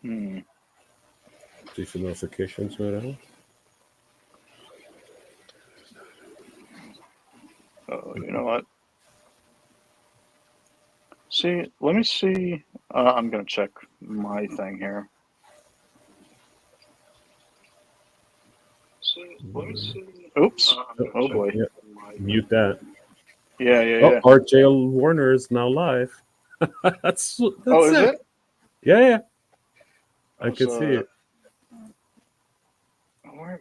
Hmm. See if the notifications right now. Oh, you know what? See, let me see. I'm gonna check my thing here. See, let me see. Oops. Oh boy. Yeah, mute that. Yeah, yeah, Oh, yeah. RJ Warner is now live. that's Oh, is sick. it? Yeah, I Was, can see it.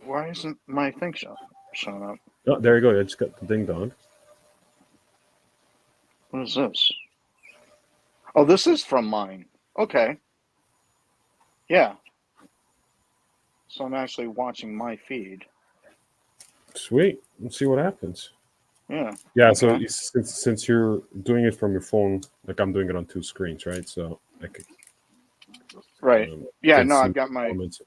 why isn't my thing showing up? Oh, there you go. I just got the ding dong. What is this? Oh, this is from mine. Okay. Yeah. So I'm actually watching my feed. Sweet. Let's see what happens. Yeah. Yeah. So Okay. since you're doing it from your phone, like I'm doing it on two screens, right? So I Right. Yeah, can no, see I've got my. comments.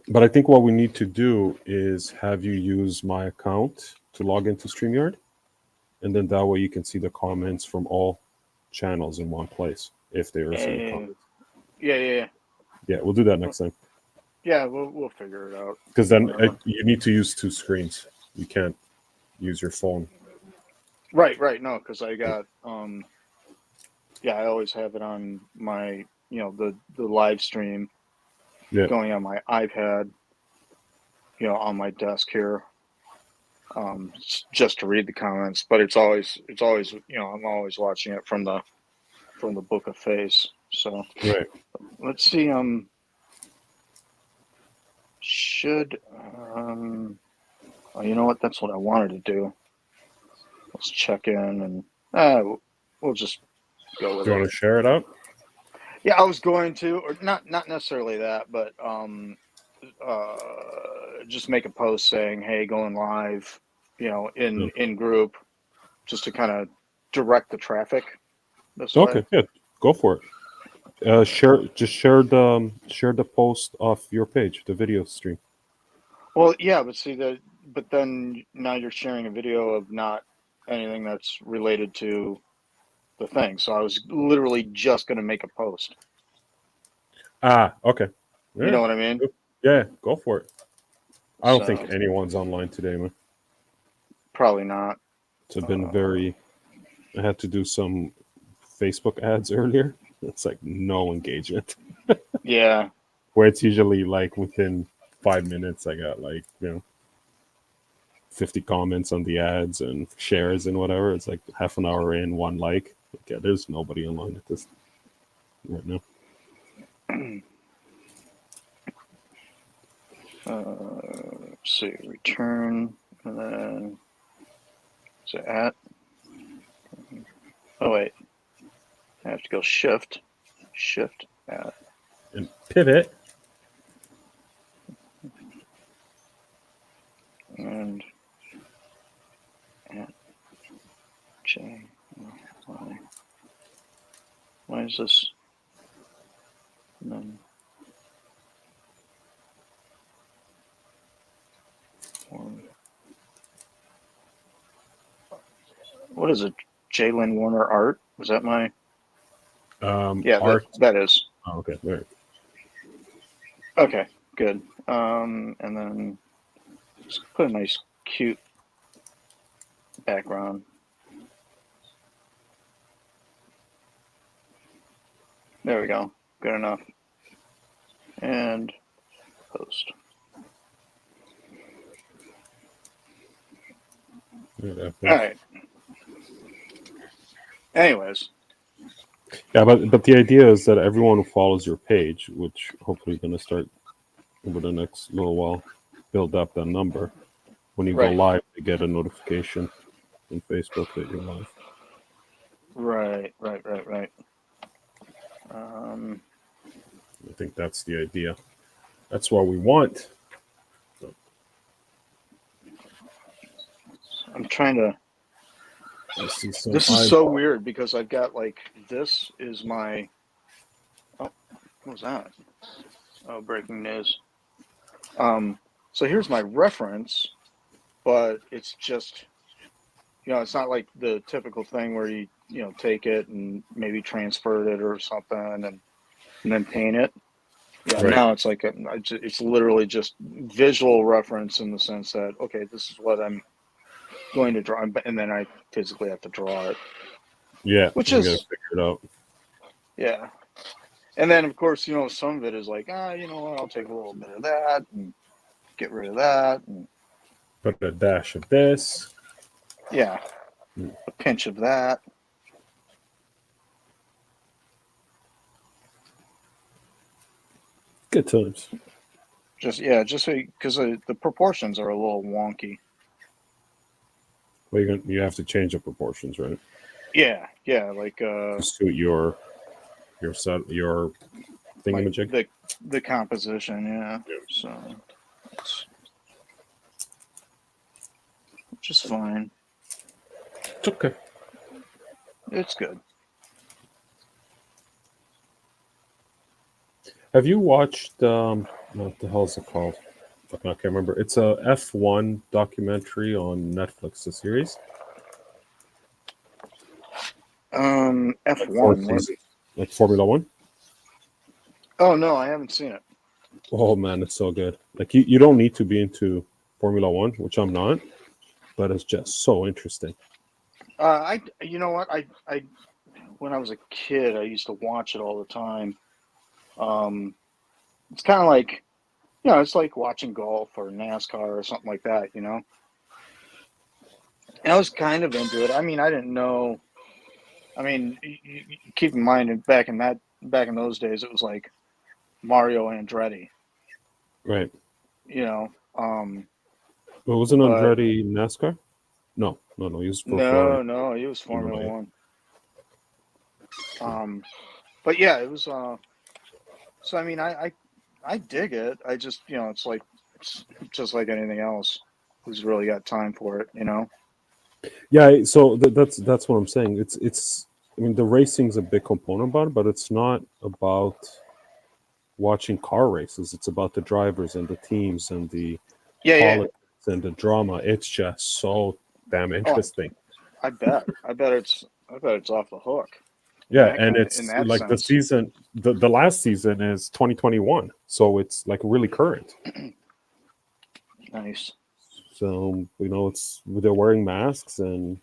But I think what we need to do is have you use my account to log into StreamYard, and then that way you can see the comments from all channels in one place if there is any comments. Yeah, yeah, yeah. Yeah, we'll do that next time. Yeah, we'll figure it out. Because then Whatever. you need to use two screens. You can't use your phone. Right, right. No, because I got yeah, I always have it on my the live stream Yeah. going on my iPad, on my desk here, just to read the comments. But it's always I'm always watching it from the Book of Face. So Right. let's see. Should oh, you know what? That's what I wanted to do. Let's check in and we'll just go with Do you it. want to share it out? Yeah, I was going to, or not necessarily that, but uh, just make a post saying, "Hey, going live," No. in group, just to kind of direct the traffic this way. Okay. Yeah. Go for it. Just share the post off your page, the video stream. Well, yeah, but see but then now you're sharing a video of not anything that's related to the thing. So I was literally just going to make a post. Ah. Okay. You Yeah. know what I mean? Yeah. Go for it. I don't So think anyone's online today, man. probably not. It's been very. I had to do some Facebook ads earlier. It's like no engagement. Yeah. Where it's usually like within 5 minutes, I got like 50 comments on the ads and shares and whatever. It's like half an hour in, one like. Yeah, there's nobody online at this right now. Let's see, return, and then is it at? Oh wait, I have to go shift at, And pivot. and at J. Why is this? And then what is it? Jalen Warner Art? Was that my? Yeah, Art. that is. Oh, okay. Right. Okay, good. And then just put a nice, cute background. There we go. Good enough. And post. Yeah, All right. Anyways. Yeah, but the idea is that everyone who follows your page, which hopefully going to start over the next little while, build up that number. When you go Right. live, they get a notification on Facebook that you're live. Right. I think that's the idea. That's what we want. So. I'm trying to. This is so weird because I've got like this is my. Oh, what was that? Oh, breaking news. So here's my reference, but it's just, it's not like the typical thing where you take it and maybe transfer it or something, and and then paint it. Yeah, Right. now it's like it's literally just visual reference in the sense that, okay, this is what I'm going to draw, and then I physically have to draw it. Yeah, Which you is, gotta figure it out. yeah. And then, of course, some of it is like, you know what, I'll take a little bit of that and get rid of that. And, Put a dash of this. yeah, a pinch of that. Good times. Just so because the proportions are a little wonky. Well, you have to change the proportions, right? Yeah, like To suit your thingamajig. the composition, yeah. So which is fine. It's okay. It's good. Have you watched what the hell is it called? I can't remember. It's a F1 documentary on Netflix, the series. F1, like Formula One. Oh no, I haven't seen it. Oh man, it's so good. Like you don't need to be into Formula One, which I'm not, but it's just so interesting. You know what, I when I was a kid, I used to watch it all the time. It's kind of like, it's like watching golf or NASCAR or something like that, And I was kind of into it. I mean, I didn't know. I mean, you keep in mind, back in those days, it was like Mario Andretti, Right. But wasn't Andretti NASCAR? No. He was for Ferrari. No, he was Formula One. But yeah, it was. So I mean, I dig it. I just, it's like it's just like anything else. Who's really got time for it, Yeah. So that's what I'm saying. It's. I mean, the racing's a big component about it, but it's not about watching car races. It's about the drivers and the teams and the politics and the drama. It's just so damn interesting. I bet it's off the hook. Yeah, and it's like sense. The season, the last season is 2021, so it's like really current. Nice. So they're wearing masks and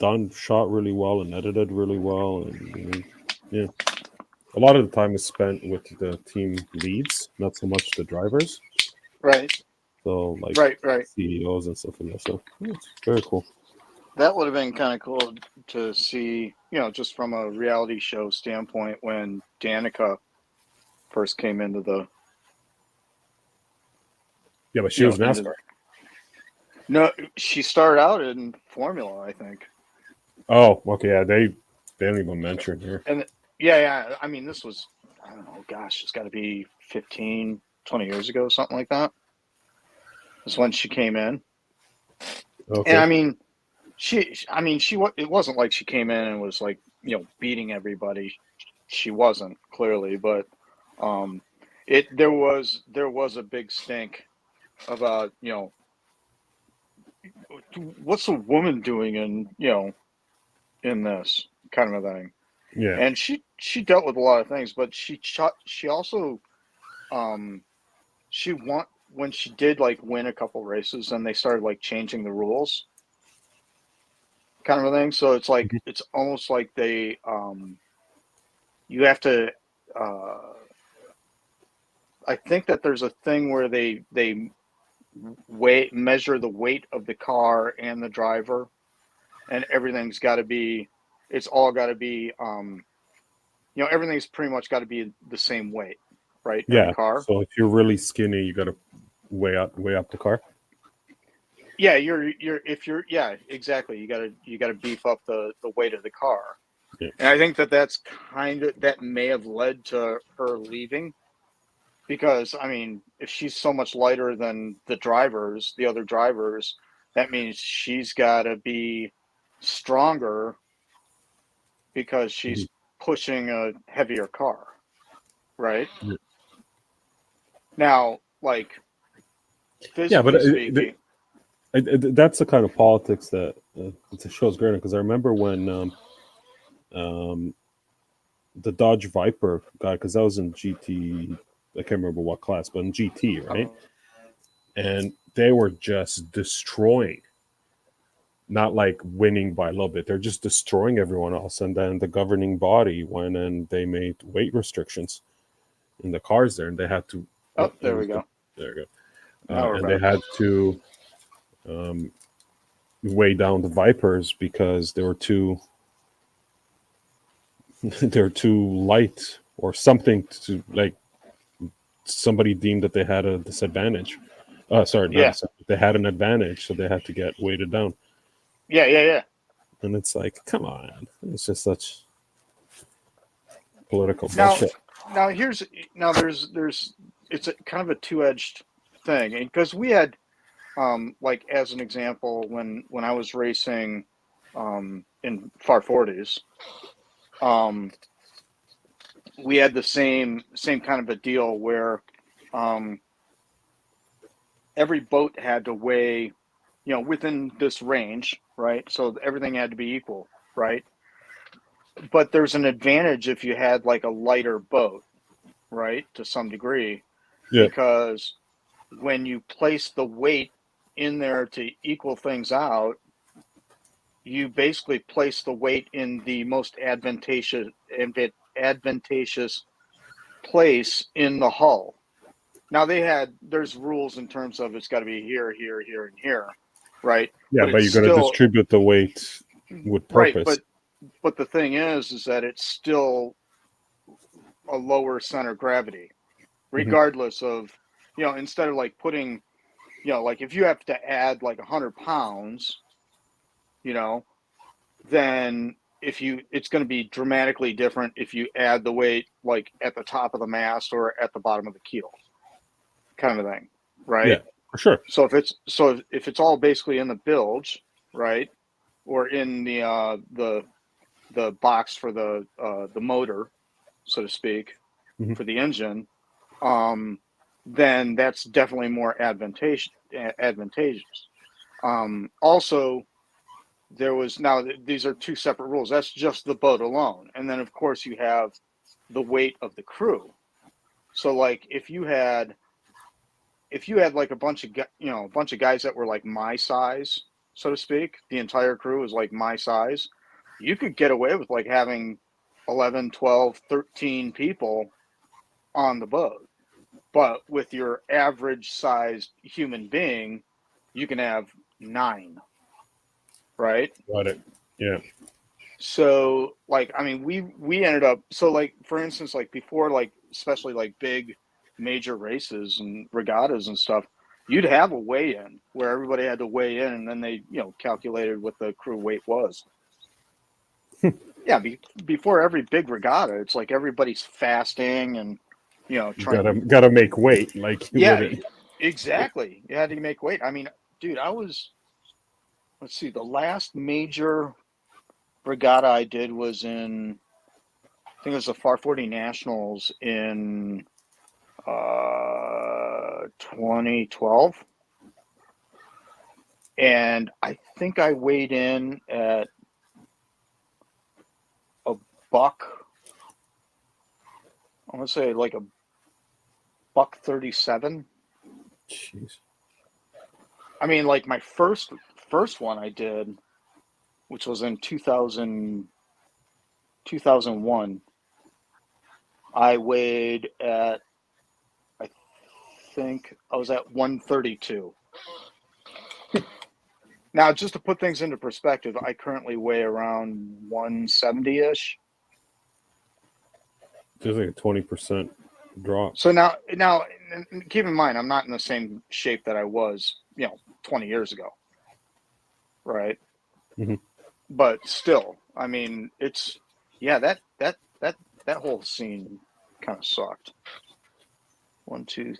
it's shot really well and edited really well, and yeah, a lot of the time is spent with the team leads, not so much the drivers. Right. So like right. CEOs and stuff like that. So it's very cool. That would have been kind of cool to see, just from a reality show standpoint, when Danica first came into the. Yeah, but she was NASCAR. No, she started out in Formula, I think. Oh, okay. Yeah, they didn't even mention here. And yeah. I mean, this was, I don't know, gosh, it's got to be 15, 20 years ago, something like that. That's when she came in. Okay. And I mean, it wasn't like she came in and was like, beating everybody. She wasn't, clearly, but there was a big stink about, what's a woman doing in this kind of a thing. Yeah. And she dealt with a lot of things, but she also when she did like win a couple races, and they started like changing the rules kind of a thing. So it's like, it's almost like they you have to I think that there's a thing where they measure the weight of the car and the driver, and everything's got to be, it's all got to be everything's pretty much got to be the same weight, right? Yeah. Every car. So if you're really skinny, you got to weigh up the car. Yeah, exactly. You gotta beef up the weight of the car. Yeah. And I think that may have led to her leaving, because I mean, if she's so much lighter than the other drivers, that means she's got to be stronger because she's pushing a heavier car, right? Yeah. Now, like, physically speaking. That's the kind of politics that it shows great, because I remember when the Dodge Viper guy, because that was in GT. I can't remember what class, but in GT, right? And they were just destroying, not like winning by a little bit. They're just destroying everyone else. And then the governing body went and they made weight restrictions in the cars there, and they had to. Oh, there we go. There we go. Now we're And back. they had to weigh down the Vipers because they were too they're too light or something, to like somebody deemed that they had a disadvantage. Sorry, not Yeah. they had an advantage, so they had to get weighted down. Yeah. And it's like, come on, it's just such political bullshit. Now there's it's a kind of a two-edged thing, because we had like, as an example, when I was racing in far 40s, we had the same kind of a deal where every boat had to weigh, within this range, right? So everything had to be equal, right? But there's an advantage if you had like a lighter boat, right, to some degree, because when you place the weight in there to equal things out, you basically place the weight in the most advantageous place in the hull. Now there's rules in terms of it's got to be here, and here, right? Yeah, but you're going to distribute the weight with purpose. Right, but the thing is that it's still a lower center of gravity, regardless of, instead of like putting, like if you have to add like 100 pounds, then it's going to be dramatically different if you add the weight like at the top of the mast or at the bottom of the keel, kind of thing, right? Yeah, for sure. So if it's all basically in the bilge, right, or in the box for the motor, so to speak, for the engine, then that's definitely more advantageous. Also, now these are two separate rules. That's just the boat alone, and then of course you have the weight of the crew. So like if you had like a bunch of guys that were like my size, so to speak, the entire crew was like my size, you could get away with like having 11, 12, 13 people on the boat. But with your average sized human being, you can have 9, right? Got it. Yeah. So like, I mean, we ended up, so like, for instance, like before, like especially like big major races and regattas and stuff, you'd have a weigh-in where everybody had to weigh in, and then they calculated what the crew weight was. Yeah, before every big regatta, it's like everybody's fasting and trying gotta make weight, like exactly. You had to make weight. I mean, dude, let's see, the last major regatta I did was in, I think it was the Far 40 Nationals in 2012, and I think I weighed in at a buck. I want to say like a buck 37. Jeez. I mean, like my first one I did, which was in 2001, I weighed at, I think I was at 132. Now, just to put things into perspective, I currently weigh around 170-ish. There's like a 20% drop. So now, keep in mind, I'm not in the same shape that I was, 20 years ago, right? Mm-hmm. But still, I mean, it's, yeah, that whole scene kind of sucked. 1, 2,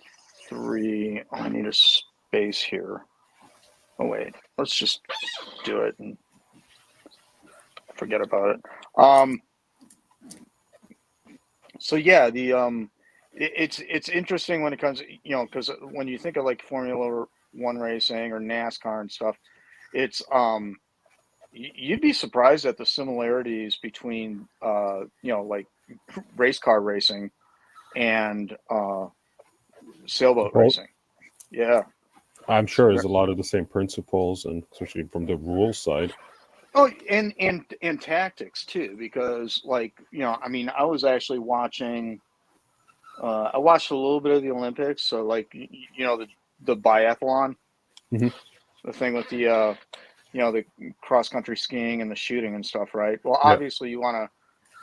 3. Oh, I need a space here. Oh wait, let's just do it and forget about it. So yeah, it's interesting when it comes, because when you think of like Formula One racing or NASCAR and stuff, it's you'd be surprised at the similarities between, like race car racing and sailboat Boat. racing. Yeah. I'm sure there's a lot of the same principles, and especially from the rules side. Oh, and tactics too, because I was actually watching. I watched a little bit of the Olympics, so the biathlon, Mhm. the thing with the cross country skiing and the shooting and stuff, right? Well, Yeah. obviously you want to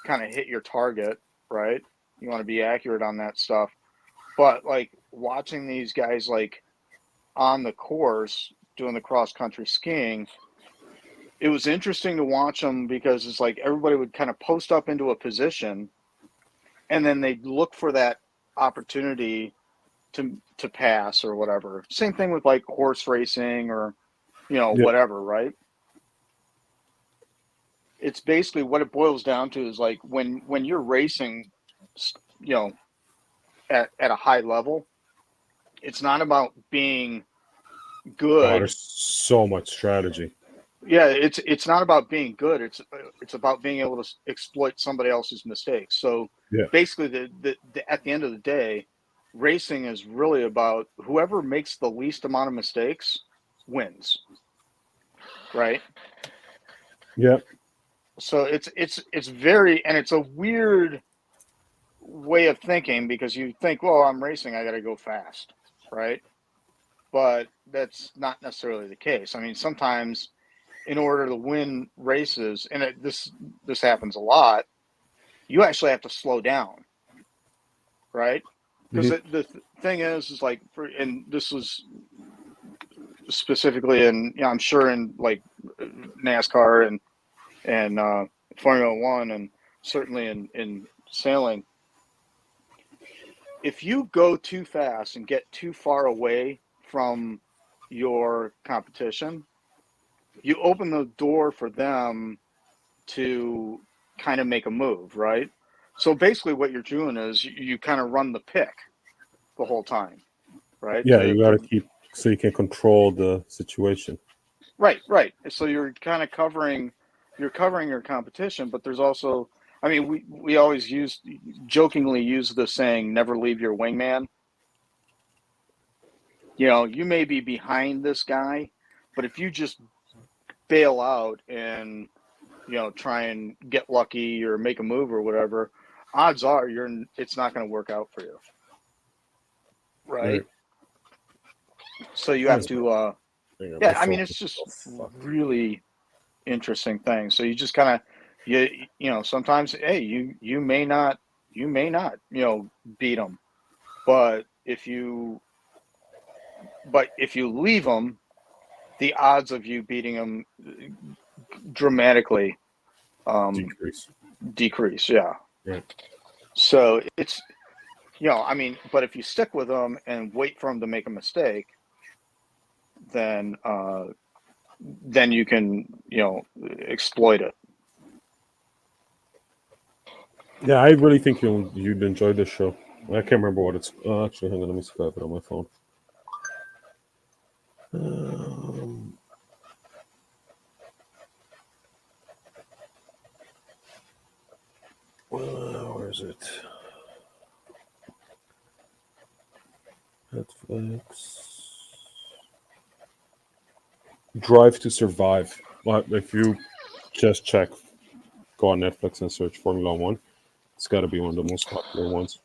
kind of hit your target, right? You want to be accurate on that stuff, but like watching these guys like on the course doing the cross country skiing, it was interesting to watch them because it's like everybody would kind of post up into a position and then they'd look for that opportunity to pass or whatever. Same thing with like horse racing or Yeah. whatever, right? It's basically what it boils down to is like when you're racing, at a high level, it's not about being Oh, good. there's so much strategy. Yeah, it's not about being good. It's about being able to exploit somebody else's mistakes. So Yeah. basically, the at the end of the day, racing is really about whoever makes the least amount of mistakes wins, right? Yeah. So it's very, and it's a weird way of thinking because you think, well, I'm racing, I got to go fast, right? But that's not necessarily the case. I mean, sometimes in order to win races, and this happens a lot, you actually have to slow down, right? Because the thing is like and this was specifically in, I'm sure in like NASCAR and Formula One, and certainly in sailing. If you go too fast and get too far away from your competition, you open the door for them to kind of make a move, right? So basically what you're doing is you kind of run the pick the whole time, right? Yeah, you got to keep so you can control the situation. Right. So you're kind of covering your competition, but there's also, I mean, we always jokingly use the saying, never leave your wingman. You may be behind this guy, but if you just bail out and, try and get lucky or make a move or whatever, odds are it's not going to work out for you. Right. So you have to, yeah, I mean, it's just really interesting thing. So you just kind of, sometimes, hey, you may not, beat them, but if you leave them, the odds of you beating them dramatically decrease. Yeah. Right. So it's, I mean, but if you stick with them and wait for them to make a mistake, then you can, exploit it. Yeah, I really think you'd enjoy this show. I can't remember what it's. Actually, hang on, let me see if I have it on my phone. Where is it? Netflix. Drive to Survive. Well, if you just go on Netflix and search Formula One, it's got to be one of the most popular ones.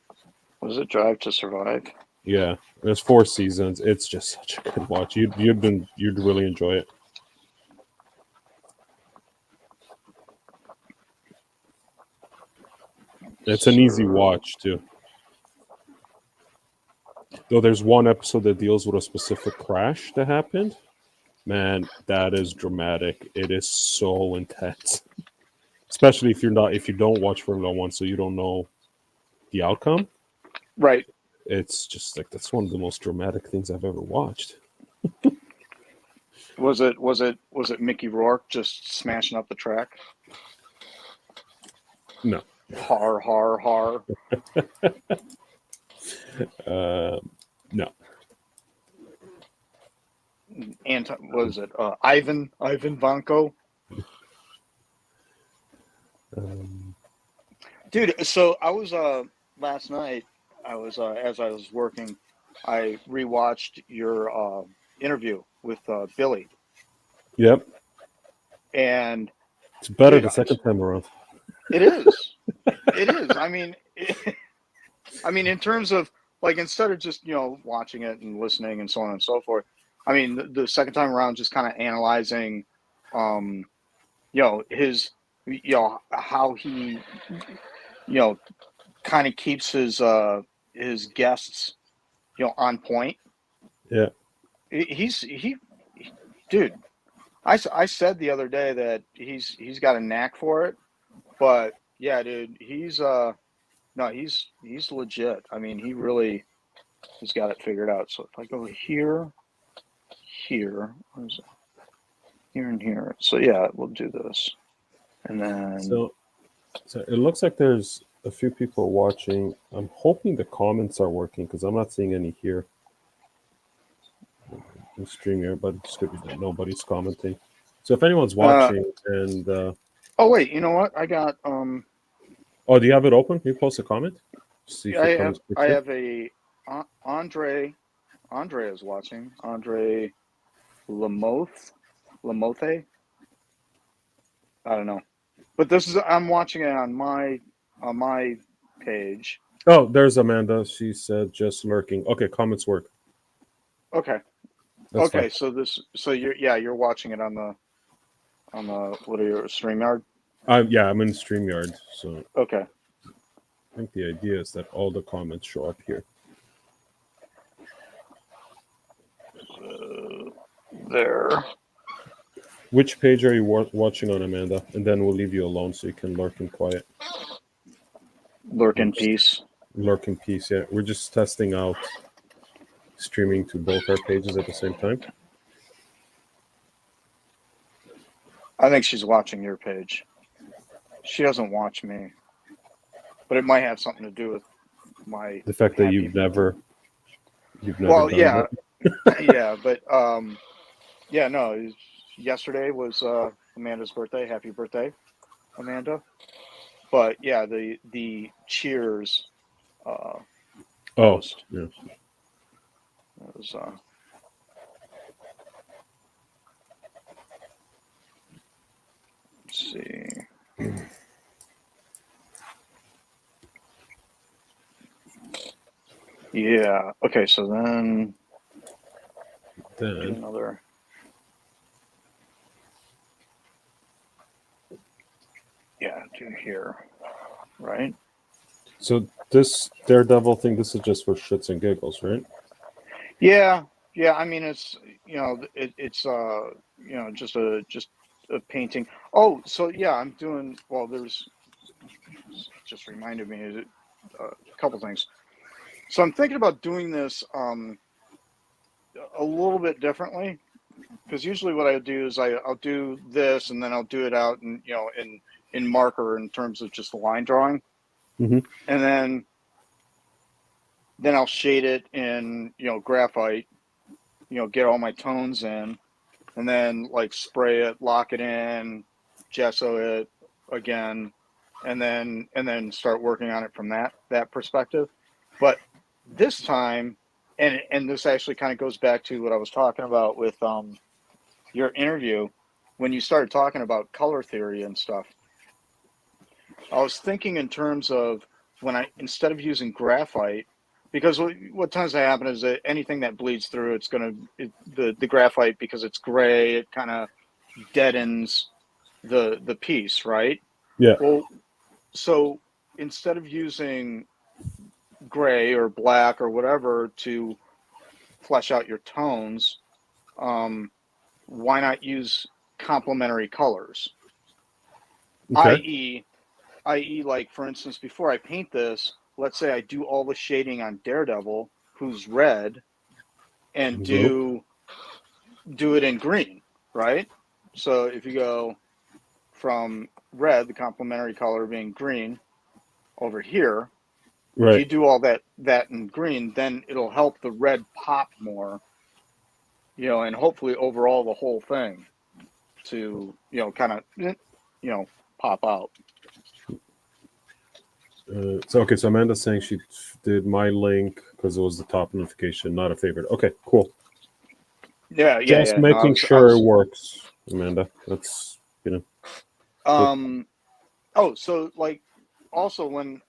Was it Drive to Survive? Yeah, there's 4 seasons. It's just such a good watch. You'd really enjoy it. It's an easy watch too. Though there's one episode that deals with a specific crash that happened. Man, that is dramatic. It is so intense. Especially if you don't watch Formula One, so you don't know the outcome. Right. It's just like that's one of the most dramatic things I've ever watched. Was it Mickey Rourke just smashing up the track? No. Har. No. Was it Ivan Vanko? Dude, so I was last night. I was as I was working, I rewatched your interview with Billy, Yep, and it's better dude, the second time around. it is. It is. I mean, I mean, in terms of like instead of just watching it and listening and so on and so forth. I mean, the second time around, just kind of analyzing, um, his, how he, kind of keeps his guests, on point. Yeah. He, dude. I said the other day that he's got a knack for it, but yeah, dude, he's no, he's legit. I mean, he really has got it figured out. So if I go here, where's it? Here and here. So yeah, we'll do this, and then So it looks like there's a few people watching. I'm hoping the comments are working because I'm not seeing any here in StreamYard, but it's good that nobody's commenting. So if anyone's watching and oh wait, you know what? I got oh, do you have it open? Can you post a comment? See if it comes. I have a Andre is watching. Andre Lamothe. I don't know, but this is I'm watching it on my page. Oh, there's Amanda. She said just lurking. Okay, comments work. Okay. That's okay. fine. So you're watching it on the what are your StreamYard? Yeah, I'm in StreamYard, so Okay. I think the idea is that all the comments show up here. There. Which page are you watching on, Amanda? And then we'll leave you alone so you can lurk in quiet. Lurk in peace. Lurk in peace, yeah. We're just testing out streaming to both our pages at the same time. I think she's watching your page. She doesn't watch me. But it might have something to do with the fact that you've never well, done yeah. that. Yeah, but yeah, no, yesterday was Amanda's birthday. Happy birthday, Amanda. But yeah, the Cheers post. Yeah. That was let's see. Yeah. Okay, so then another. Yeah, do here, right? So this Daredevil thing, this is just for shits and giggles, right? Yeah. I mean, it's it's just a painting. Oh, so yeah, I'm doing well. There's just reminded me a couple things. So I'm thinking about doing this a little bit differently, because usually what I do is I'll do this and then I'll do it out and in marker in terms of just the line drawing, mm-hmm. and then I'll shade it in graphite, get all my tones in, and then like spray it, lock it in, gesso it again, and then start working on it from that perspective. But this time, and this actually kind of goes back to what I was talking about with your interview when you started talking about color theory and stuff. I was thinking in terms of instead of using graphite, because what tends to happen is that anything that bleeds through, it's going to the graphite, because it's gray, it kind of deadens the piece, right? Yeah. Well, so instead of using gray or black or whatever to flesh out your tones, why not use complementary colors? Okay. i.e., like for instance, before I paint this, let's say I do all the shading on Daredevil, who's red, and do it in green, right? So if you go from red, the complementary color being green, over here, right. If you do all that in green, then it'll help the red pop more, and hopefully overall the whole thing to kind of pop out. So okay, so Amanda's saying she did my link because it was the top notification, not a favorite. Okay, cool. Yeah, Just No, making sure it works, Amanda. That's good. Oh, so like also when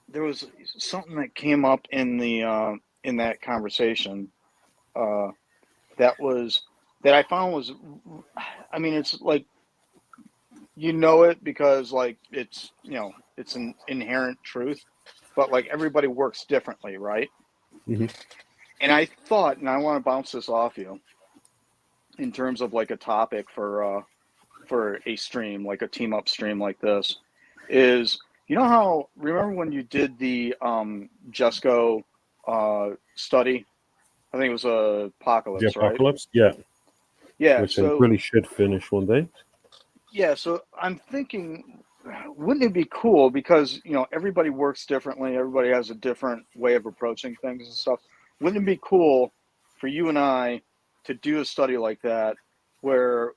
there was something that came up in the in that conversation uh that was that I found was, I mean, it's like, it because like it's, it's an inherent truth, but like everybody works differently, right? Mhm. And I thought, and I want to bounce this off you in terms of like a topic for a stream, like a team up stream like this, is, how, remember when you did the Jesco study? I think it was The Apocalypse, right? Apocalypse, yeah, Yeah. which I So really should finish one day. yeah, so I'm thinking, wouldn't it be cool, because everybody works differently, everybody has a different way of approaching things and stuff. Wouldn't it be cool for you and I to do a study like that, where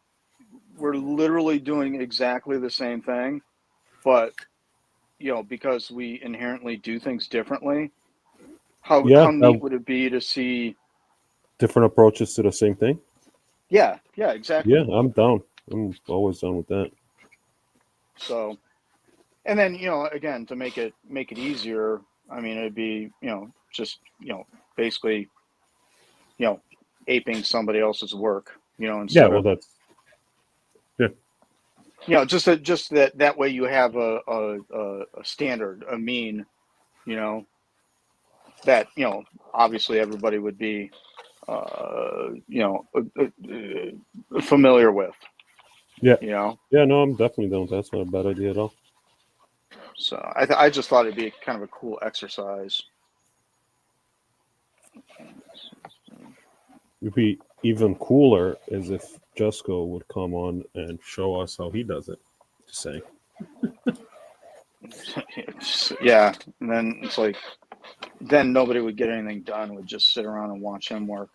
we're literally doing exactly the same thing, but because we inherently do things differently? How Yeah, neat would it be to see? different approaches to the same thing. Yeah, Yeah, exactly. I'm down. I'm always down with that. So, and then again, to make it easier, I mean, it'd be just basically aping somebody else's work, Yeah, instead well, of, that's yeah, just that way you have a standard, a mean, you know that obviously everybody would be familiar with, yeah, you know yeah. No, I'm definitely down. That's not a bad idea at all. so I just thought it'd be kind of a cool exercise. It'd be even cooler is if Jusco would come on and show us how he does it. Just saying. Yeah, and then it's like, then nobody would get anything done, would just sit around and watch him work.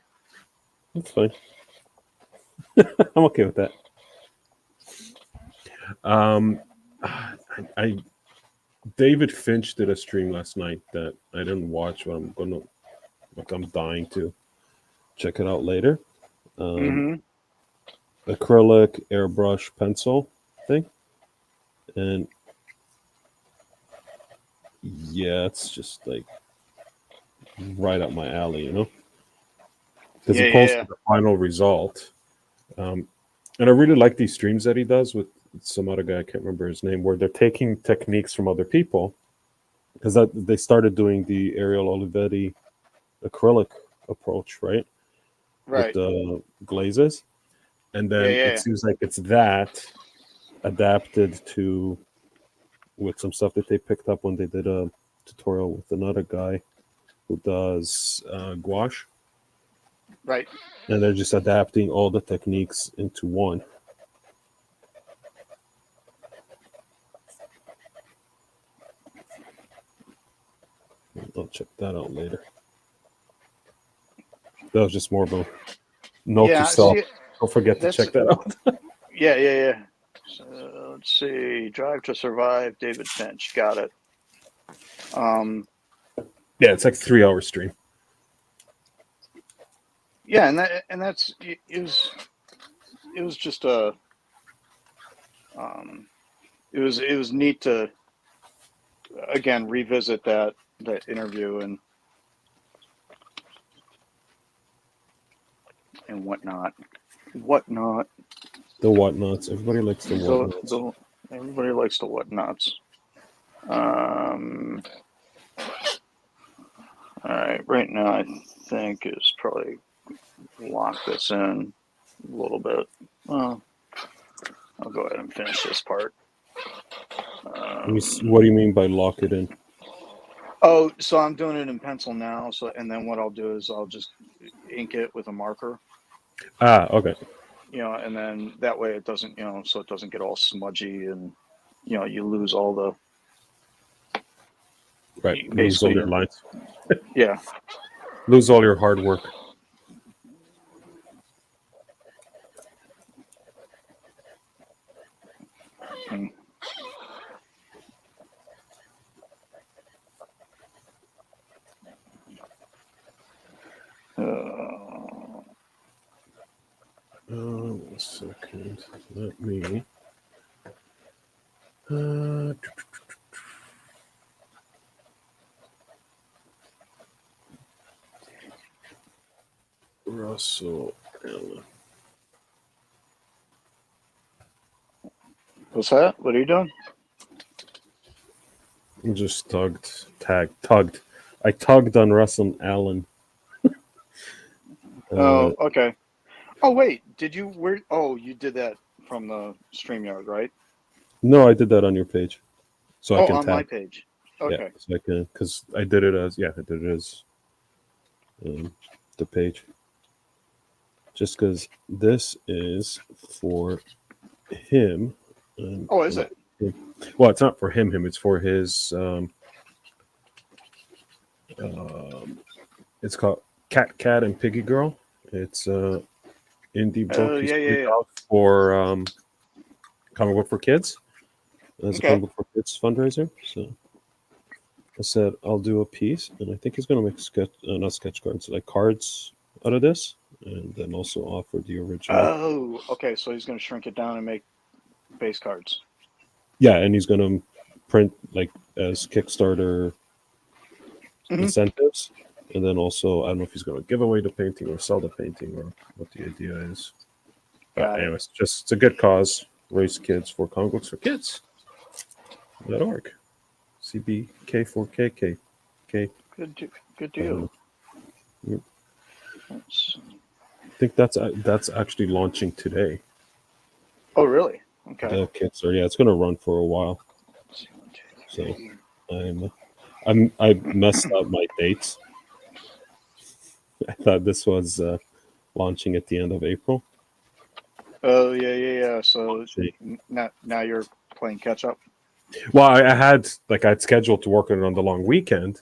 That's fine. I'm okay with that. I David Finch did a stream last night that I didn't watch, but I'm dying to check it out later. Mm-hmm. Acrylic airbrush pencil thing, and yeah, it's just like right up my alley, because Yeah, he yeah, posted the final result. And I really like these streams that he does with some other guy, I can't remember his name, where they're taking techniques from other people, because they started doing the Ariel Olivetti acrylic approach, right, with right. the glazes, and Yeah, then it yeah, seems like it's that adapted to with some stuff that they picked up when they did a tutorial with another guy who does gouache, right. and they're just adapting all the techniques into one. I'll check that out later. That was just more of a note to Yeah, self. see, Don't forget to that's, check that out. yeah. So let's see, Drive to Survive, David Finch, got it. Yeah, it's like 3 hour stream. Yeah, and it was just a it was neat to again revisit that interview and whatnot. The whatnots. Everybody likes the whatnots. The everybody likes the whatnots. Um, all right, right now I think is probably lock this in a little bit. Well, I'll go ahead and finish this part. What do you mean by lock it in? Oh, so I'm doing it in pencil now. So, and then what I'll do is I'll just ink it with a marker. Ah, okay. And then that way it doesn't, so it doesn't get all smudgy, and you lose all the Right. Lose all basically your lines. yeah. Lose all your hard work. 1 second. Let me. Russell Allen. What's that? What are you doing? I just tugged. I tugged on Russell Allen. Oh, okay. Oh, wait. Did you? Where? Oh, you did that from the StreamYard, right? No, I did that on your page, so I can on tag. my page. Okay. Yeah, so I can, because I did it as the page. Just because this is for him. Oh, is it? Well, it's not for him. It's for his. It's called Cat and Piggy Girl. It's indie book he's put out for comic book for kids. As a comic book for kids fundraiser. So I said I'll do a piece, and I think he's going to make not sketch cards, like cards out of this, and then also offer the original. Oh, okay. So he's going to shrink it down and make base cards. Yeah, and he's going to print like as Kickstarter incentives, and then also I don't know if he's going to give away the painting or sell the painting or what the idea is. But anyways, it's a good cause. Raise kids for comic books for kids.org. CBK4KK. Good deal. I think that's actually launching today. Oh, really? Okay. The Kickstarter, yeah, it's going to run for a while. So I messed up my dates. I thought this was launching at the end of April. Oh, yeah. So now you're playing catch up. Well, I had scheduled to work on it on the long weekend,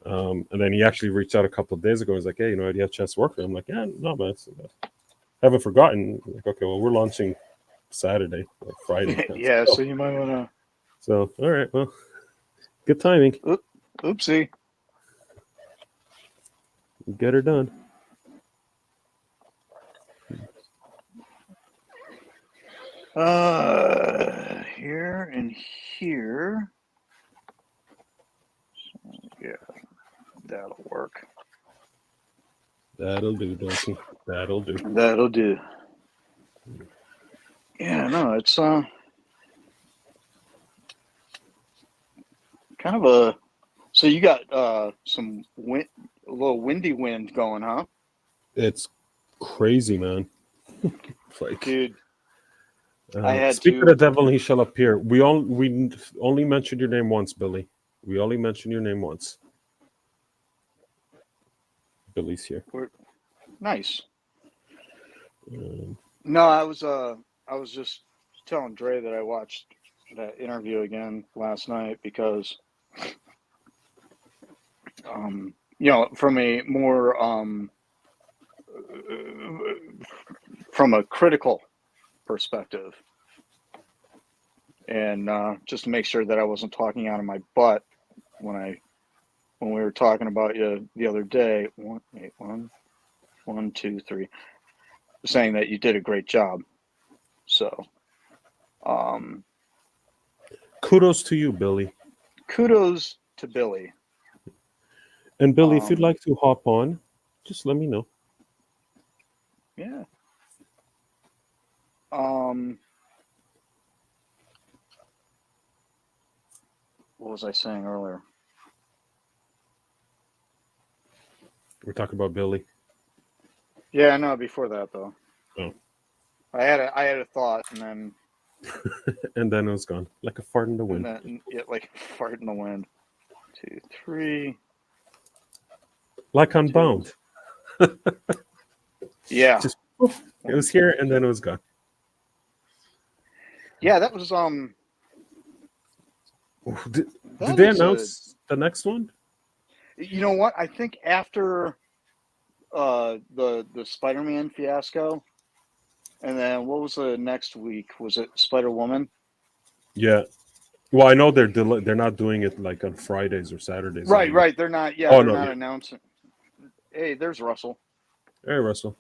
and then he actually reached out a couple of days ago. He's like, "Hey, do you have a chance to work for it?" I'm like, "Yeah, no, man, I haven't forgotten." I'm like, okay, well, we're launching Saturday or Friday. Yeah, so you might want to. So, all right, well, good timing. Oopsie. Get her done. Here and here. So, yeah, that'll work. That'll do, Donkey. That'll do. That'll do. Yeah, no, it's kind of a. So you got some wind, a little windy wind going, huh? It's crazy, man. Dude. I had speak to the devil and he shall appear. We only mentioned your name once, Billy. We only mentioned your name once. Billy's here. Nice. No, I was just telling Dre that I watched that interview again last night because, from a more from a critical perspective, and just to make sure that I wasn't talking out of my butt when we were talking about you the other day. 1, 2, 3, saying that you did a great job. So, kudos to you, Billy. Kudos to Billy. And Billy, if you'd like to hop on, just let me know. Yeah. What was I saying earlier? We're talking about Billy. Yeah, no, before that though. Oh. I had a thought and then and then it was gone. Like a fart in the wind. Like a fart in the wind. 2, 3. Like Unbound. Yeah. It was here and then it was gone. Yeah, that was Did they announce the next one? You know what? I think after the Spider-Man fiasco, and then what was the next week? Was it Spider-Woman? Yeah. Well, I know they're not doing it like on Fridays or Saturdays. Right. They're not. Yeah, they're not announcing. Hey, there's Russell. Hey, Russell.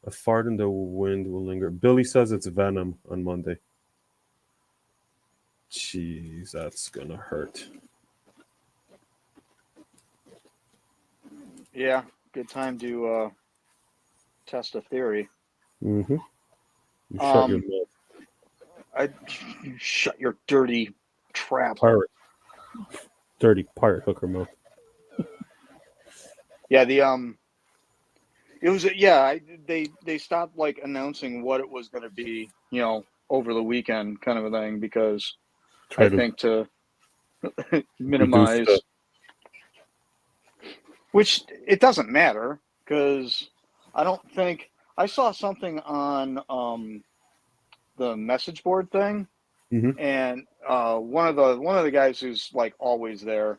A fart in the wind will linger. Billy says it's Venom on Monday. Jeez, that's gonna hurt. Yeah, good time to test a theory. Mm-hmm. You shut your mouth. You shut your dirty trap. Pirate. Dirty pirate hooker mouth. Yeah, it was they stopped like announcing what it was going to be, over the weekend kind of a thing, because Try I to think to reduce minimize, the. which it doesn't matter, because I don't think I saw something on the message board thing, Mhm. and one of the guys who's like always there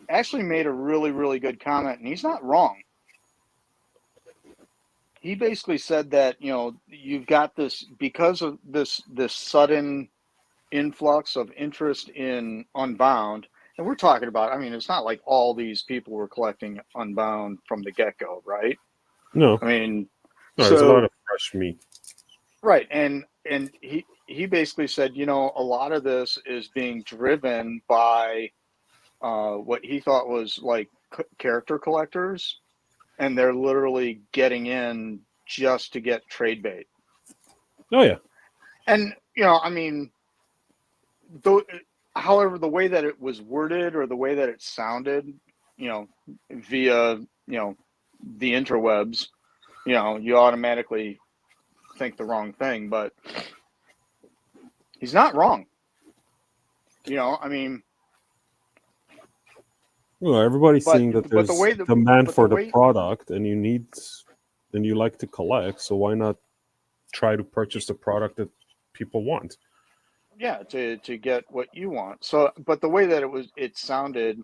actually made a really, really good comment, and he's not wrong. He basically said that, you've got this, because of this sudden influx of interest in Unbound, and we're talking about, I mean, it's not like all these people were collecting Unbound from the get-go, right? No, I mean, no, there's a lot of fresh meat. right, and he basically said, a lot of this is being driven by what he thought was like character collectors, and they're literally getting in just to get trade bait. Oh yeah, and I mean, however, the way that it was worded or the way that it sounded, via the interwebs, you automatically think the wrong thing, but he's not wrong. I mean, well, everybody's seeing that there's demand for the product, and you like to collect, so why not try to purchase the product that people want? Yeah, to get what you want. So, but the way that it sounded,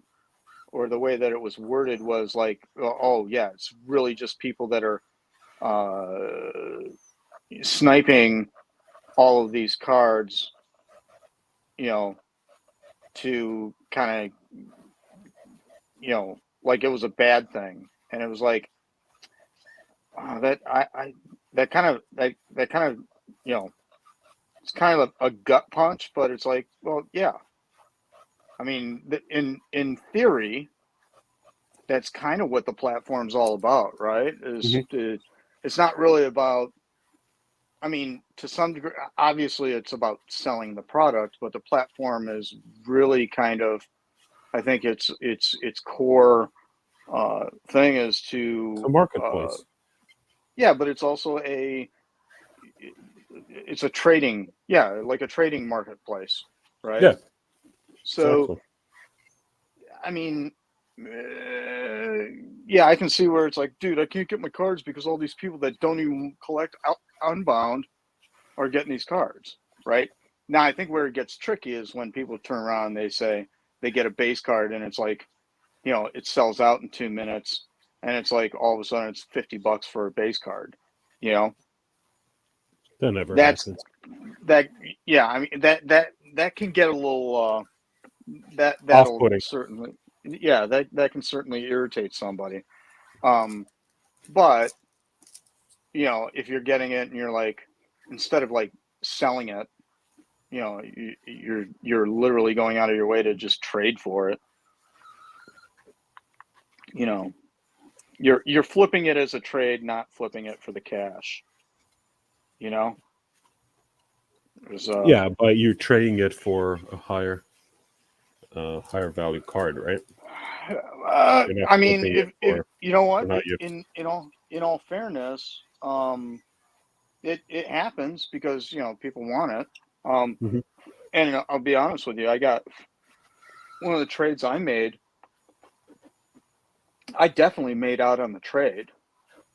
or the way that it was worded, was like, oh yeah, it's really just people that are sniping all of these cards, to kind of, like it was a bad thing. And it was like, that kind of, it's kind of a gut punch, but it's like, well, yeah. I mean, in theory, that's kind of what the platform's all about, right? It's not really about, I mean, to some degree, obviously it's about selling the product, but the platform is really kind of, I think its core thing is to a marketplace. Yeah, but it's also it's a trading, like a trading marketplace, right? Yeah. So, exactly. I mean, yeah, I can see where it's like, dude, I can't get my cards because all these people that don't even collect Unbound are getting these cards, right? Now, I think where it gets tricky is when people turn around and they say they get a base card and it's like, it sells out in 2 minutes, and it's like all of a sudden it's $50 for a base card, That never happens. Yeah, I mean, that can get a little that'll Off-putting. certainly, that can certainly irritate somebody. But if you're getting it and you're like, instead of like selling it, you're literally going out of your way to just trade for it. You're flipping it as a trade, not flipping it for the cash. Yeah, but you're trading it for a higher value card, right? I mean, if you know what, in all fairness, it happens because people want it. And I'll be honest with you, I got one of the trades I made. I definitely made out on the trade,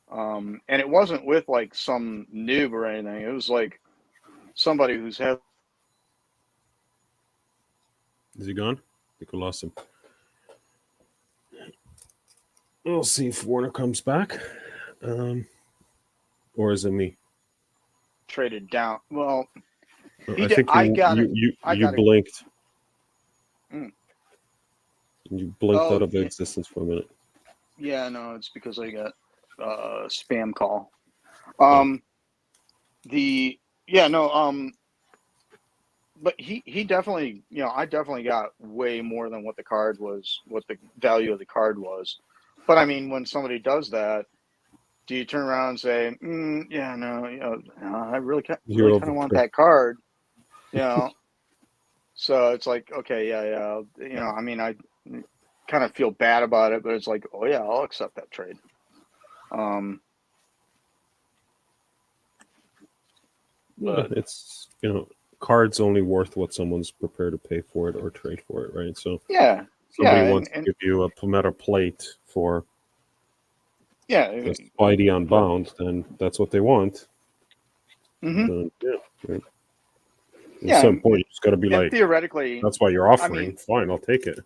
and it wasn't with like some noob or anything. It was like somebody who's had. Is he gone? I think we lost him. We'll see if Warner comes back, or is it me? Traded down. Well, I think you blinked. You blinked out of existence for a minute. Yeah, no, it's because I got a spam call. But he definitely, I definitely got way more than what the card was, what the value of the card was. But I mean, when somebody does that, do you turn around and say, yeah, no, no, I really kind of want that card, So it's like, okay, yeah, I mean, I kind of feel bad about it, but it's like, oh yeah, I'll accept that trade. But it's cards only worth what someone's prepared to pay for it or trade for it, right? So yeah, somebody wants to give you a Palmetto plate for the Spidey Unbound, then that's what they want. Mm-hmm. At some point, you just got to be like, theoretically, that's why you're offering. Fine, I'll take it.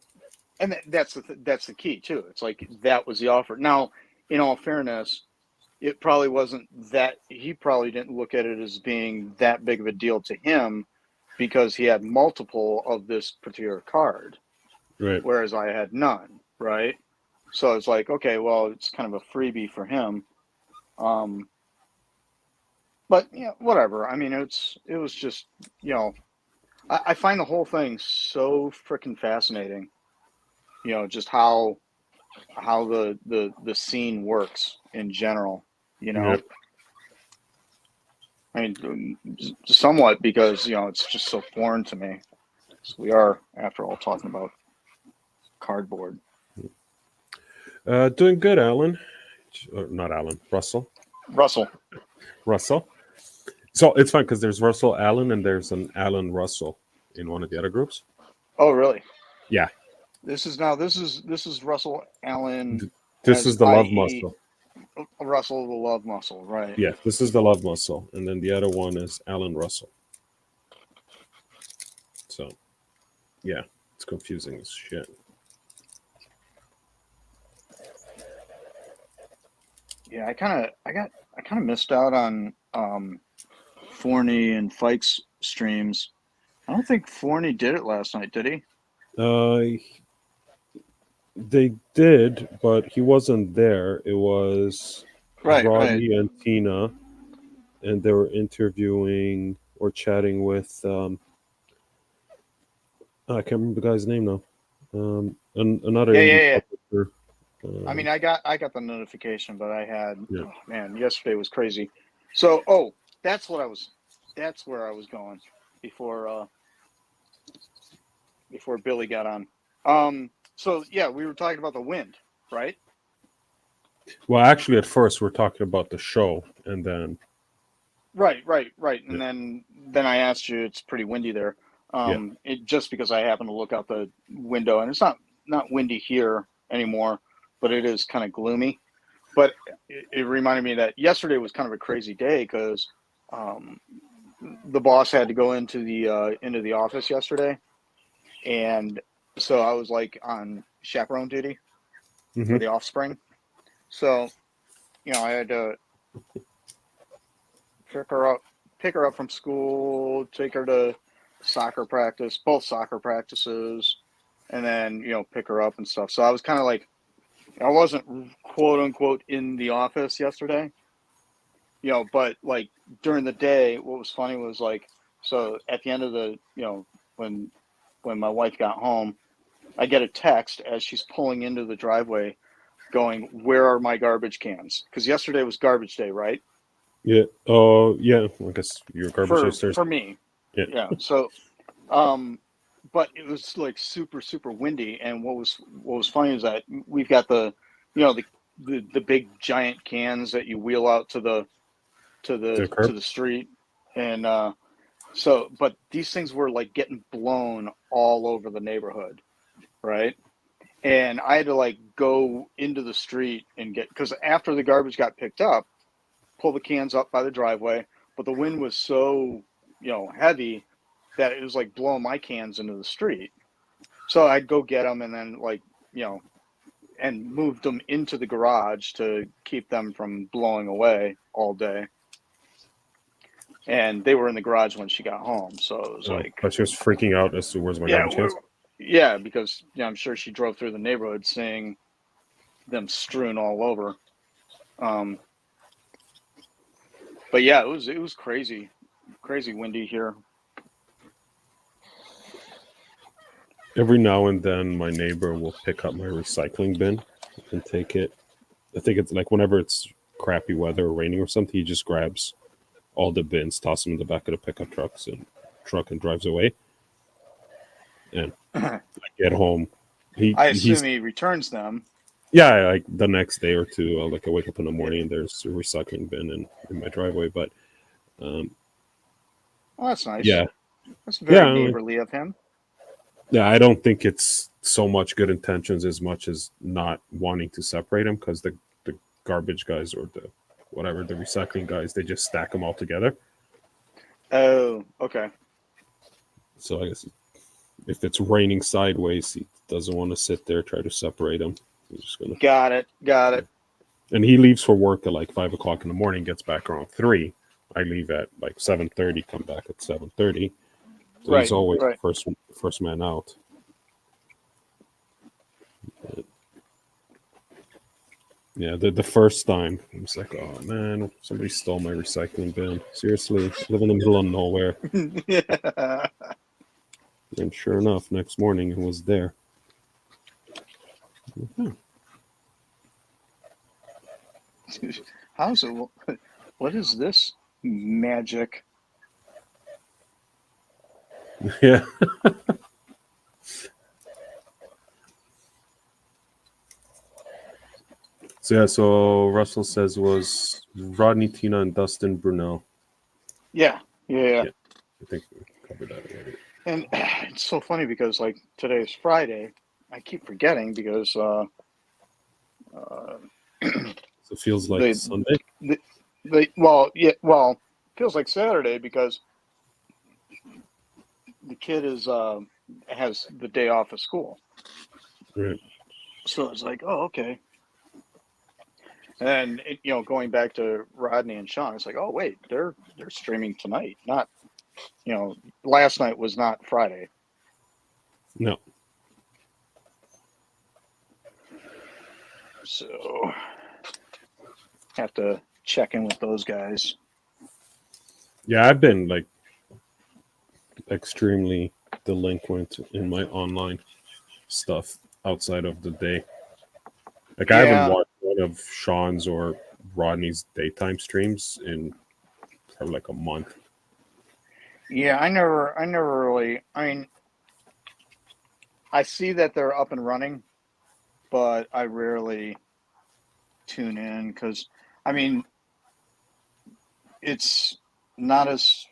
And that's the key too. It's like that was the offer. Now, in all fairness, it probably wasn't that, he probably didn't look at it as being that big of a deal to him because he had multiple of this particular card, right? Whereas I had none, right? So it's like, okay, well, it's kind of a freebie for him. But whatever. I mean, it was just, I find the whole thing so freaking fascinating. Just how the scene works in general. Yep. I mean, somewhat because it's just so foreign to me. So we are, after all, talking about cardboard. Doing good, Alan. Not Alan. Russell. So it's fun because there's Russell Allen and there's an Alan Russell in one of the other groups. Oh, really? Yeah. This is Russell Allen. This is the love muscle. Russell the love muscle, right? Yeah, this is the love muscle, and then the other one is Alan Russell. So, yeah, it's confusing as shit. Yeah, I kind of missed out on Forney and Fike's streams. I don't think Forney did it last night, did he? They did, but he wasn't there. It was Rodney and Tina, and they were interviewing or chatting with I can't remember the guy's name now. Another publisher. I mean, I got the notification, but I had yesterday was crazy. So that's where I was going before Billy got on. So yeah, we were talking about the wind, right? Well, actually, at first we're talking about the show, and then right, and then I asked you, it's pretty windy there. Just because I happened to look out the window, and it's not windy here anymore, but it is kind of gloomy. But it reminded me that yesterday was kind of a crazy day because the boss had to go into the office yesterday, and so I was like on chaperone duty for the offspring. So, I had to pick her up from school, take her to soccer practice, both soccer practices, and then, pick her up and stuff. So I was kind of like, I wasn't quote unquote in the office yesterday, but like during the day, what was funny was like, so at the end of the, when my wife got home, I get a text as she's pulling into the driveway going, where are my garbage cans? Because yesterday was garbage day, right? Yeah. Oh, yeah. I guess your garbage day for me. Yeah. So, but it was like super, super windy. And what was funny is that we've got the big giant cans that you wheel out to the street. And, but these things were like getting blown all over the neighborhood. Right. And I had to like go into the street and because after the garbage got picked up, pull the cans up by the driveway, but the wind was so, heavy that it was like blowing my cans into the street. So I'd go get them and then like, and moved them into the garage to keep them from blowing away all day. And they were in the garage when she got home. So it was like, but she was freaking out as to where's my garbage cans. Yeah, because I'm sure she drove through the neighborhood seeing them strewn all over. But yeah, it was crazy windy here. Every now and then, my neighbor will pick up my recycling bin and take it. I think it's like whenever it's crappy weather or raining or something, he just grabs all the bins, tosses them in the back of the pickup truck and drives away. And I get home. I assume He's he returns them. yeah, like the next day or two. I wake up in the morning and there's a recycling bin in my driveway. But Oh, that's nice. yeah, That's very yeah, neighborly of him. yeah. I don't think it's so much good intentions as much as not wanting to separate them because the garbage guys or the recycling guys, they just stack them all together. Oh, okay. So I guess if it's raining sideways, he doesn't want to sit there try to separate them. He's just gonna Got it. And he leaves for work at like 5 o'clock in the morning, gets back around 3. I leave at like 7:30, come back at 7:30. So he's always first man out. But yeah, the first time I was like, oh man, somebody stole my recycling bin. Seriously, live in the middle of nowhere. Yeah. And sure enough, next morning it was there. How's it? What is this magic? Yeah. So Russell says was Rodney, Tina, and Dustin Brunel. Yeah. I think we covered that already. And it's so funny because like today is Friday. I keep forgetting because So it feels like Sunday. Feels like Saturday because the kid is has the day off of school. Right. So it's like, oh, okay. And going back to Rodney and Sean, it's like, oh wait, they're streaming tonight, not last night was not Friday. No. So have to check in with those guys. Yeah, I've been like extremely delinquent in my online stuff outside of the day. Like I haven't watched one of Sean's or Rodney's daytime streams in probably like a month. Yeah, I never really. I mean, I see that they're up and running, but I rarely tune in because, I mean, it's not as.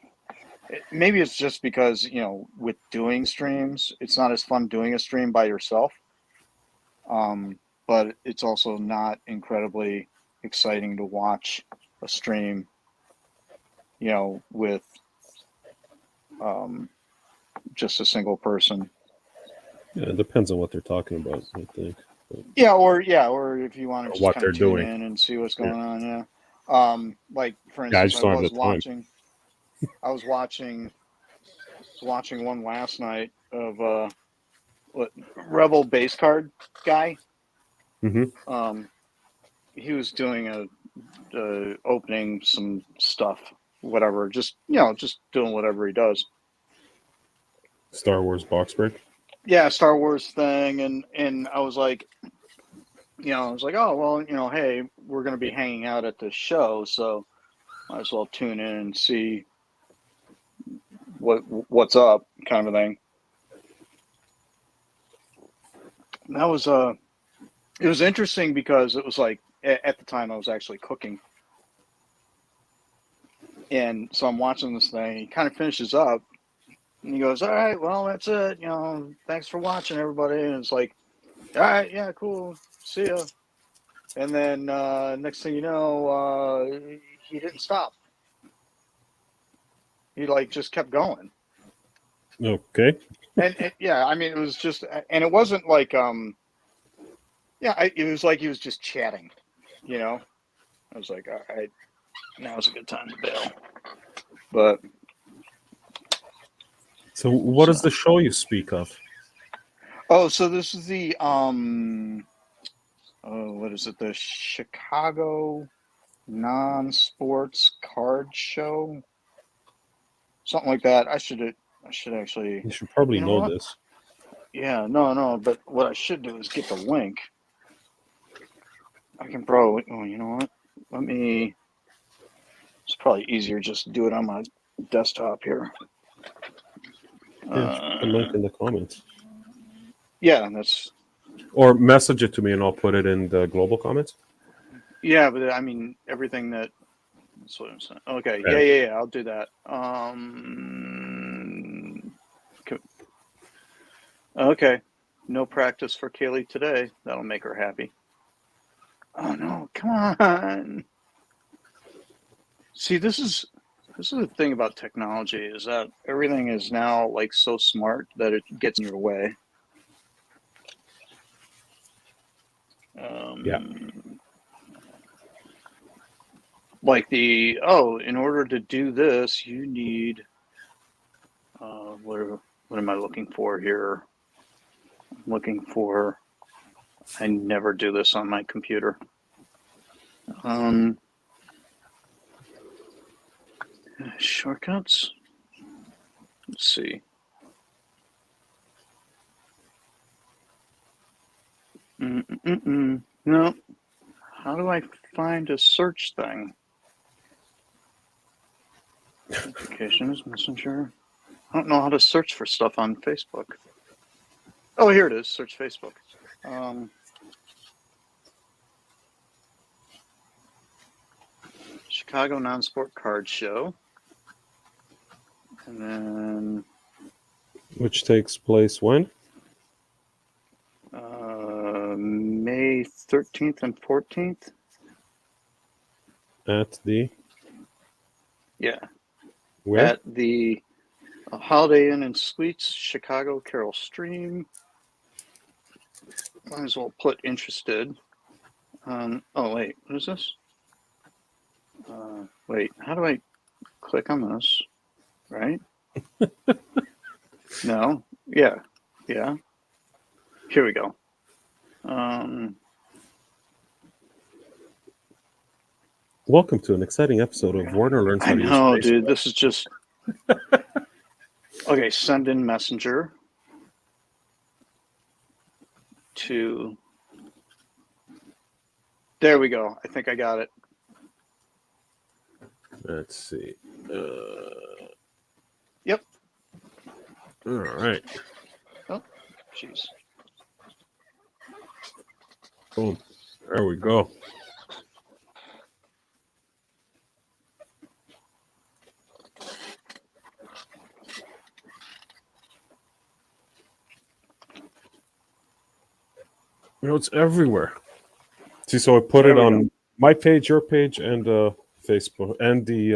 Maybe it's just because with doing streams, it's not as fun doing a stream by yourself. But it's also not incredibly exciting to watch a stream, with just a single person. Yeah, it depends on what they're talking about, I think. But, or if you want to just what kind they're of tune doing in and see what's going on. Yeah. Like for instance, I was watching one last night of Rebel Base Card guy. Mm-hmm. He was doing opening some stuff, whatever, just doing whatever he does. Star Wars box break. Yeah, Star Wars thing, and I was like, oh well, hey, we're gonna be hanging out at the show, so might as well tune in and see what's up, kind of thing. And that was it was interesting because it was like at the time I was actually cooking, and so I'm watching this thing. He kind of finishes up, and he goes, "All right, well that's it. Thanks for watching, everybody." And it's like, "All right, yeah, cool, see ya." And then next thing you know, he didn't stop. He just kept going. Okay. And yeah, I mean, it was just, and it wasn't like, it was like he was just chatting, I was like, all right, now's a good time to bail. But. So what is the show you speak of? Oh, so this is the, what is it? The Chicago non-sports card show, something like that. I should actually. You should probably You know know what? this. Yeah, no. But what I should do is get the link. I can probably. Oh, you know what? Let me. It's probably easier just to do it on my desktop here. Yeah, just put the link in the comments. Yeah, that's. Or message it to me and I'll put it in the global comments. Yeah, but I mean everything that. That's what I'm saying. Okay. Yeah. Yeah. I'll do that. Okay. No practice for Kaylee today. That'll make her happy. Oh no! Come on. See, this is the thing about technology is that everything is now like so smart that it gets in your way. Yeah. Like in order to do this, you need. What am I looking for here? I'm looking for. I never do this on my computer. Shortcuts. Let's see. No. How do I find a search thing? Applications, Messenger. I don't know how to search for stuff on Facebook. Oh, here it is. Search Facebook. Chicago Non-Sport Card Show. And then... Which takes place when? May 13th and 14th. At the... Yeah. Where? At the Holiday Inn and Suites, Chicago, Carol Stream. Might as well put interested. Oh, wait. What is this? Wait. How do I click on this? Right? No. Yeah. Yeah. Here we go. Welcome to an exciting episode of Warner Learns How I to Use know, Facebook. dude. This is just... Okay, send in Messenger to... There we go. I think I got it. Let's see. Yep. All right. Oh, jeez. Boom. There we go. You know, it's everywhere. See, so I put it on my page, your page, and Facebook, and the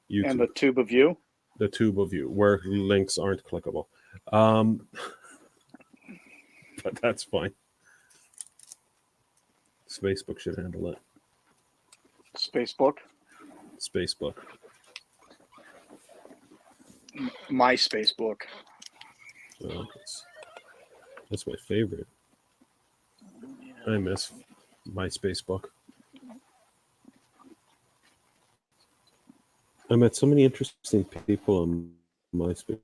YouTube. And the tube of you? The tube of you, where links aren't clickable. But that's fine. Facebook should handle it. Facebook? Spacebook. My Spacebook. That's my favorite. I miss my Facebook. I met so many interesting people on MySpace.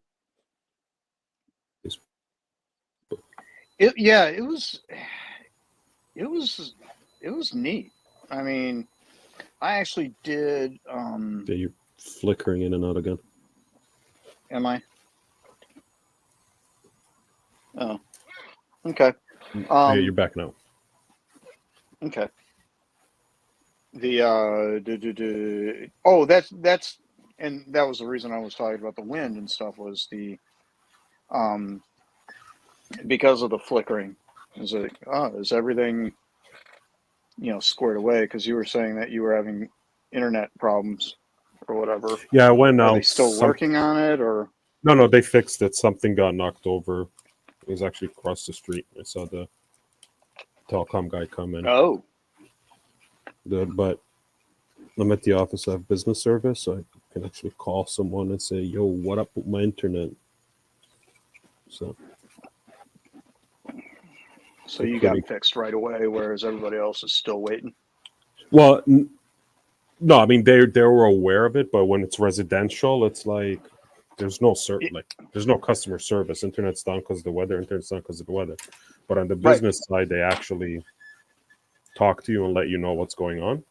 It was neat. I mean, I actually did. Yeah, you're flickering in and out again. Am I? Oh, okay. Yeah, you're back now. Okay. That's and that was the reason I was talking about the wind and stuff was the because of the flickering. Is like, is everything squared away? Because you were saying that you were having internet problems or whatever. Yeah, I went out. Are they still working on it or? No, they fixed it. Something got knocked over. It was actually across the street. I saw the telecom guy come in. Oh. But I'm at the office of business service, so I can actually call someone and say, "Yo, what up with my internet?" So you got fixed right away, whereas everybody else is still waiting. Well, no, I mean they were aware of it, but when it's residential, it's like there's no there's no customer service. Internet's down because of the weather. Internet's down because of the weather. But on the Right. business side, they actually talk to you and let you know what's going on.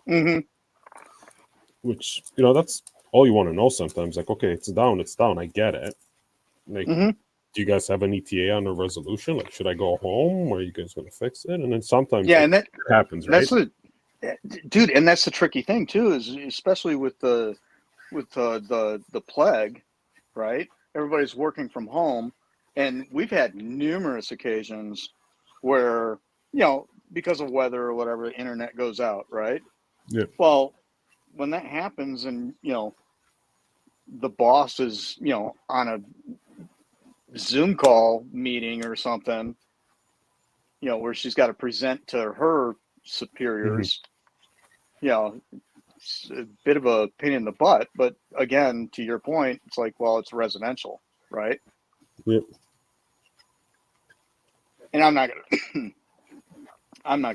Mm-hmm. Which that's all you want to know sometimes. Like, okay, it's down. I get it. Like, Mm-hmm. do you guys have an ETA on a resolution? Like, should I go home? Or are you guys going to fix it? And then sometimes, Yeah, and that happens, right? that's the dude, and that's the tricky thing too, is especially with the plague, right? Everybody's working from home, and we've had numerous occasions where because of weather or whatever, the internet goes out, right? Yeah. Well, when that happens, and the boss is on a Zoom call meeting or something, where she's got to present to her superiors, it's a bit of a pain in the butt. But again, to your point, it's like, well, it's residential, right? Yep. And I'm not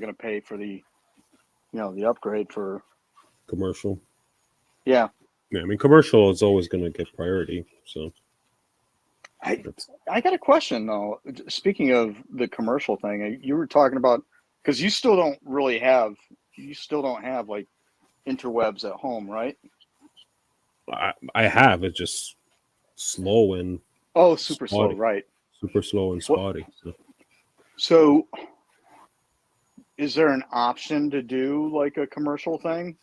gonna pay for the the upgrade for Commercial. Yeah. Yeah, I mean, commercial is always going to get priority. So I got a question though. Speaking of the commercial thing, you were talking about, because you still don't have like interwebs at home, right? I have it just slow and Super slow, spotty. right? Super slow and spotty. So is there an option to do like a commercial thing?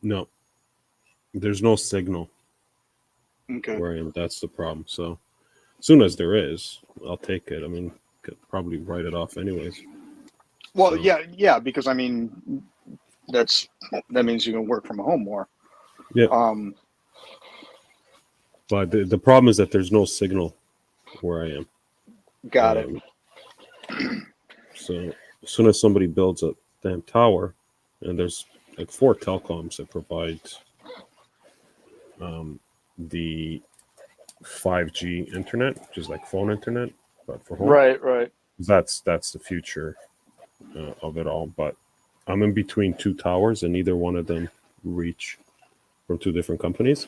No, there's no signal Okay. where I am. That's the problem. So as soon as there is, I'll take it. I mean, could probably write it off anyways. Well, so. yeah, because I mean, that means you can work from home more. Yeah. But the problem is that there's no signal where I am. Got it. So as soon as somebody builds a damn tower, and there's like 4 telecoms that provide the 5G internet, which is like phone internet, but for home. Right. That's the future of it all. But I'm in between 2 towers, and neither one of them reach from 2 different companies.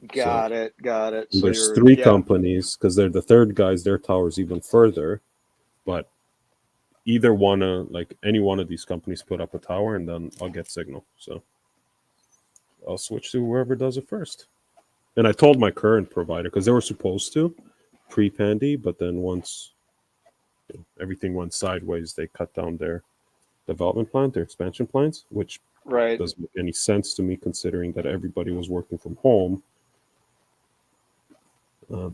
Got it. So there's 3 companies, because they're the third guys. Their tower's even further, but either one of any one of these companies put up a tower, and then I'll get signal. So I'll switch to whoever does it first. And I told my current provider, because they were supposed to pre-pandy, but then once everything went sideways, they cut down their development plan, their expansion plans, which doesn't make any sense to me, considering that everybody was working from home.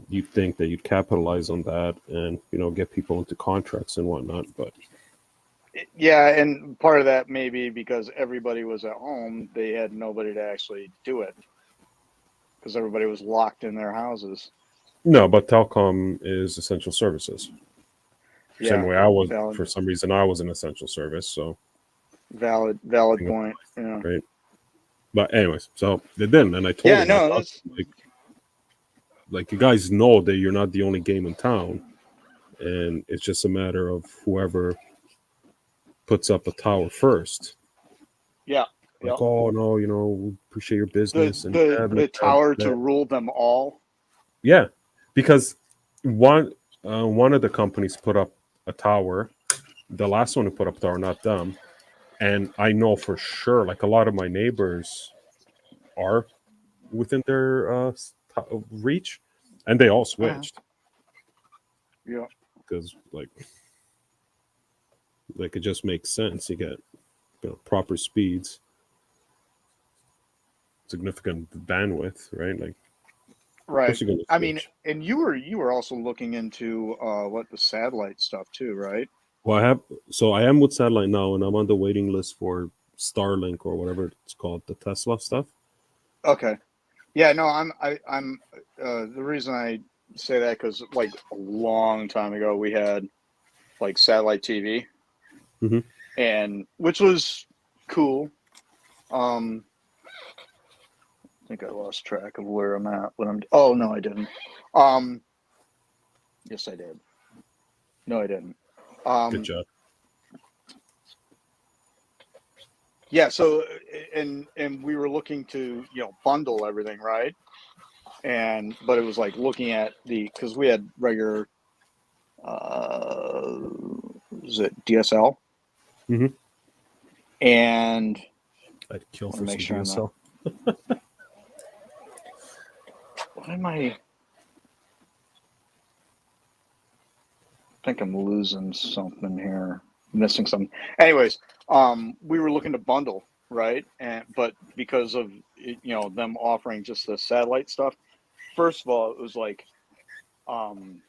You'd think that you'd capitalize on that and get people into contracts and whatnot, but yeah, and part of that may be because everybody was at home, they had nobody to actually do it, because everybody was locked in their houses. No, but telecom is essential services. Yeah, same way I was. Valid. For some reason, I was an essential service. So valid point. Yeah. Right. But anyways, so they didn't, and I told them, that's like you guys know that you're not the only game in town, and it's just a matter of whoever puts up a tower first. Yeah. Like, oh no, we appreciate your business the tower to rule them all. Yeah, because one of the companies put up a tower. The last one who put up a tower, not them. And I know for sure, like a lot of my neighbors are within their reach, and they all switched. Yeah, because like it just makes sense. You get proper speeds, significant bandwidth, right? Like, right. I mean, and you were also looking into the satellite stuff too, right? Well, I am with satellite now, and I'm on the waiting list for Starlink or whatever it's called, the Tesla stuff. Okay. Yeah, no, I'm the reason I say that, because like a long time ago we had like satellite TV, and which was cool. I think I lost track of where I'm at when I'm. Oh no, I didn't. Yes, I did. No, I didn't. Good job. Yeah. So, and we were looking to bundle everything, right? But it was like looking at because we had regular, uh, was it DSL? Mm-hmm. And I'd kill I want for to make some sure I'm not. DSL. What am I? I think I'm losing something here, missing something. Anyways, we were looking to bundle, right? But because of them offering just the satellite stuff, first of all, it was like um,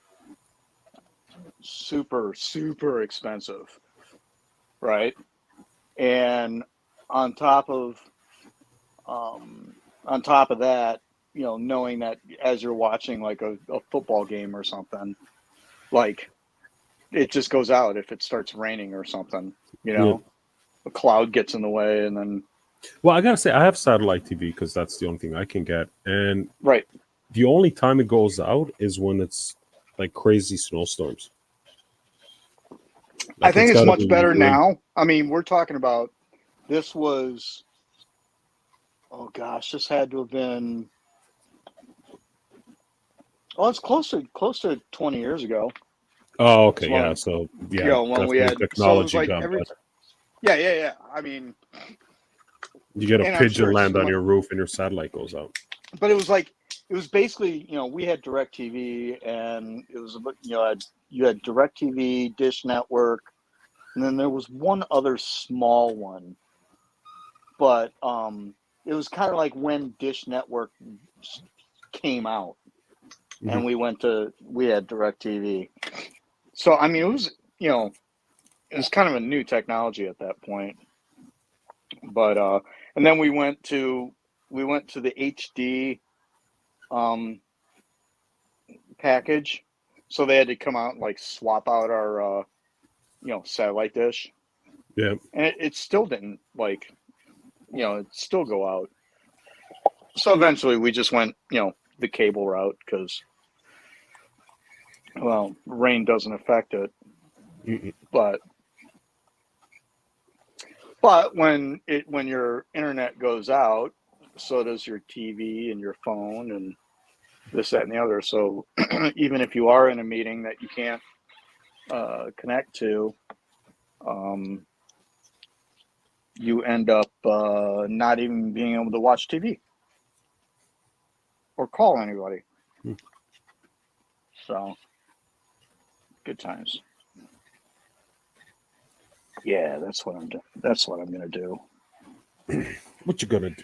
super super expensive, right? And on top of on top of that, knowing that as you're watching like a football game or something, like it just goes out if it starts raining or something, Yeah. a cloud gets in the way and then Well, I gotta say, I have satellite TV because that's the only thing I can get, and right. the only time it goes out is when it's like crazy snowstorms. I Like think it's it's got to much be better rain. now. I mean, we're talking about this was, oh gosh, this had to have been, well, it's close to 20 years ago. Oh, It's okay, yeah. when So yeah, when we definitely had, so it was technology like got every, better. yeah. I mean, You get a and I'm pigeon sure it's land on still, your roof and your satellite goes out. but it was basically, we had DirecTV and it was about, you had DirecTV, Dish Network, and then there was one other small one, but it was kind of like when Dish Network came out, Hmm. and we had DirecTV. So I mean, it was kind of a new technology at that point. But and then we went to the HD um, package, so they had to come out and like swap out our satellite dish, Yeah. and it still didn't like it still go out. So eventually we just went the cable route because well, rain doesn't affect it, Mm-mm. but when your internet goes out, so does your TV and your phone and this, that, and the other. So even if you are in a meeting that you can't connect to, um, you end up not even being able to watch TV or call anybody. Mm. So good times. Yeah, that's what I'm doing. That's what I'm gonna do. What you gonna do?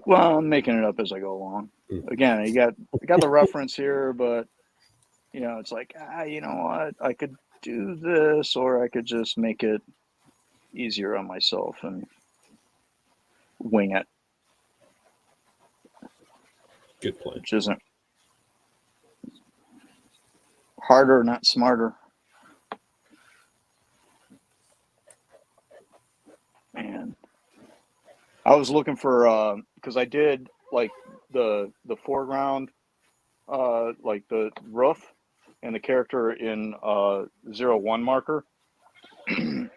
Well, I'm making it up as I go along. Mm. Again, you got the reference here, but it's like you know what, I could do this, or I could just make it easier on myself and wing it, Good plan. which isn't harder, not smarter. Man, I was looking for because I did like the foreground, like the roof and the character in 01 marker,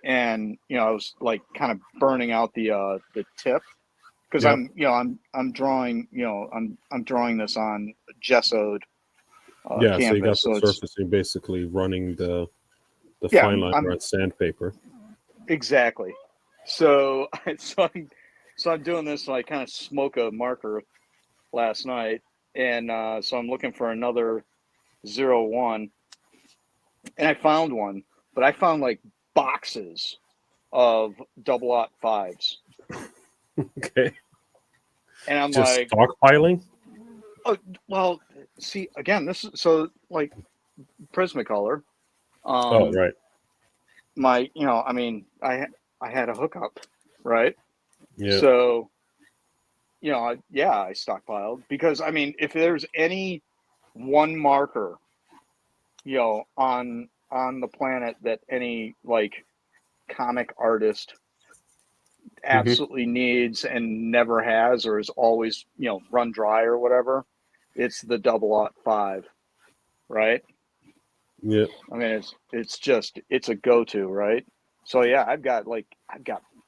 and I was like kind of burning out the tip because Yep. I'm drawing I'm drawing this on gessoed Yeah. So you got canvas, the so it's surface. You're basically running the yeah fine line I'm around sandpaper. exactly. So so I'm doing this, so I kind of smoke a marker last night, and so I'm looking for another 01, and I found one, but I found like boxes of double aught fives, Okay. and I'm Just like, stockpiling. oh well, see again, this is so like Prismacolor. Oh, Um, right. my I mean I had a hookup, right? Yeah. So yeah, I stockpiled because I mean, if there's any one marker, on the planet that any like comic artist Hmm. absolutely needs and never has or is always, run dry or whatever, it's the double aught five, right? Yeah. I mean, it's just it's a go to, right? So yeah, I've got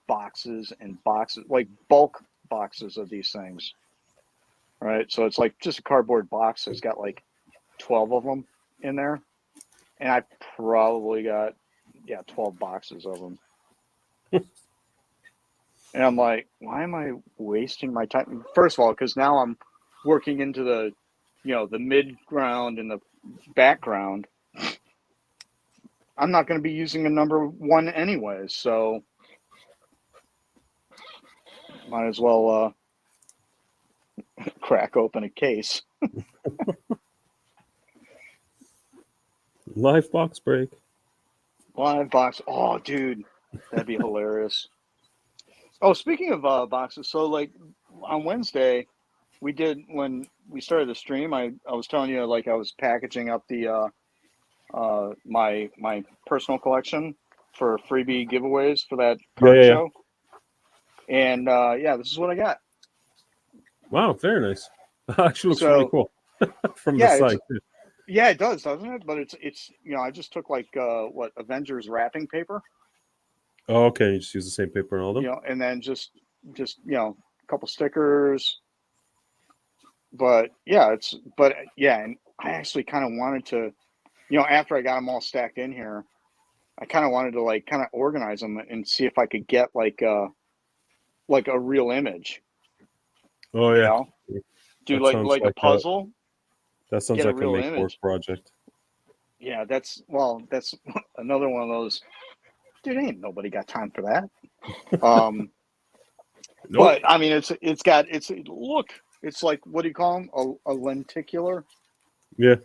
boxes and boxes, like bulk boxes of these things. Right. So it's like just a cardboard box that's got like 12 of them in there. And I probably got, 12 boxes of them. And I'm like, why am I wasting my time? First of all, because now I'm working into the, the mid ground and the background. I'm not going to be using a number one anyway, so might as well crack open a case. Live box break. Live box. Oh, dude, that'd be hilarious. Oh, speaking of boxes, so like on Wednesday, when we started the stream, I was telling you like I was packaging up the my personal collection for freebie giveaways for that card show. And this is what I got. Wow, very nice. Actually looks really cool from the site. Yeah, it does, doesn't it? But it's I just took like Avengers wrapping paper. Oh, okay. You just use the same paper and all them. And then just a couple stickers. But and I actually kind of wanted to, after I got them all stacked in here, I kind of wanted to like kind of organize them and see if I could get like a real image. Oh yeah. Do like a puzzle. That sounds like a make-work project. Yeah, that's another one of those. Dude, ain't nobody got time for that. Nope. But I mean, it's like, what do you call them? A lenticular. Yeah.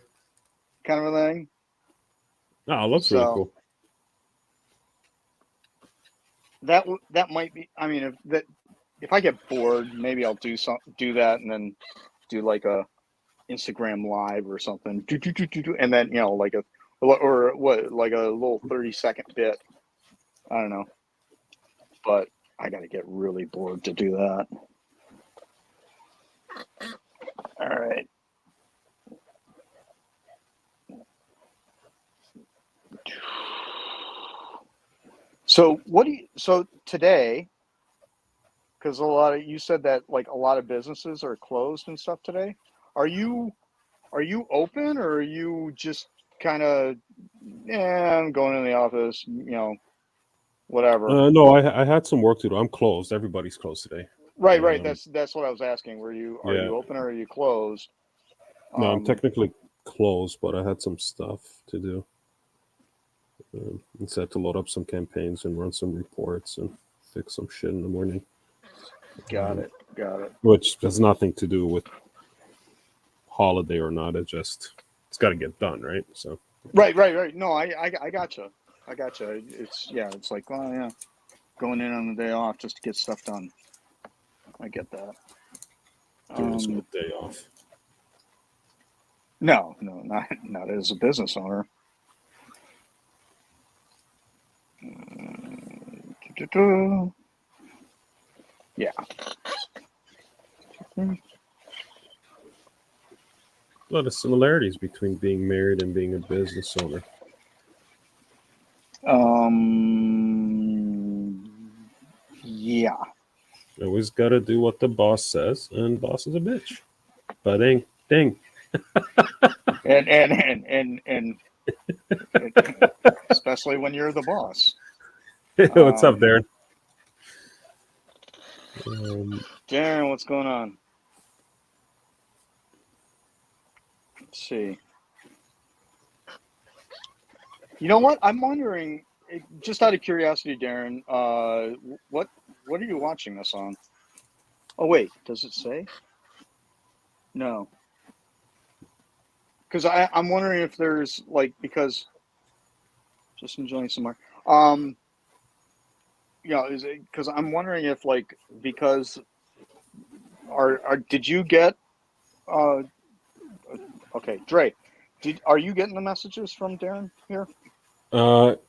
Kind of a thing. Oh, it looks really cool. That might be. I mean, if I get bored, maybe I'll do that, and then do like a Instagram live or something. And then like a little 30-second bit. I don't know, but I got to get really bored to do that. All right. So today, because you said that like a lot of businesses are closed and stuff today. Are you open, or are you just kind of, I'm going in the office, whatever? No, I had some work to do. I'm closed. Everybody's closed today. Right. That's what I was asking. Are you open or are you closed? No, I'm technically closed, but I had some stuff to do. Instead to load up some campaigns and run some reports and fix some shit in the morning. Got it. Which has nothing to do with holiday or not. It's got to get done, right? So. Right. No, I gotcha. It's like, well, yeah, going in on the day off just to get stuff done. I get that. Dude, it's no day off. No, not as a business owner. Yeah. A lot of similarities between being married and being a business owner. Yeah. Always got to do what the boss says, and boss is a bitch. Ba-ding, ding. and especially when you're the boss. What's up, Darren? Darren, what's going on? Let's see. You know what? I'm wondering, just out of curiosity, Darren, what are you watching this on? Oh, wait, does it say? No. Because I'm wondering if there's, like, because, just enjoying some more. Is it, because I'm wondering if, like, because, did you get, okay, Dre, are you getting the messages from Darren here? Well,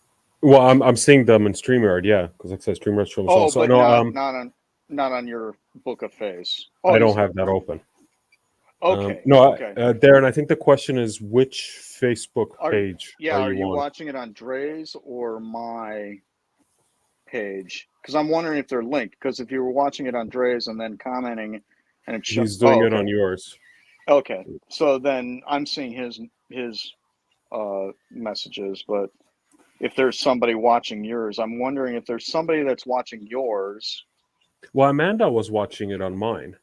I'm seeing them in StreamYard, yeah, because it says StreamYard shows. Oh, so, but no, not on your Book of Face. Oh, I don't have that open. Okay. Okay. Darren, I think the question is which Facebook page are you watching it on Dre's or my page? Because I'm wondering if they're linked. Because if you were watching it on Dre's and then commenting, and it He's doing it on yours. Okay, so then I'm seeing his messages, but if there's somebody watching yours, I'm wondering if there's somebody that's watching yours. Well, Amanda was watching it on mine.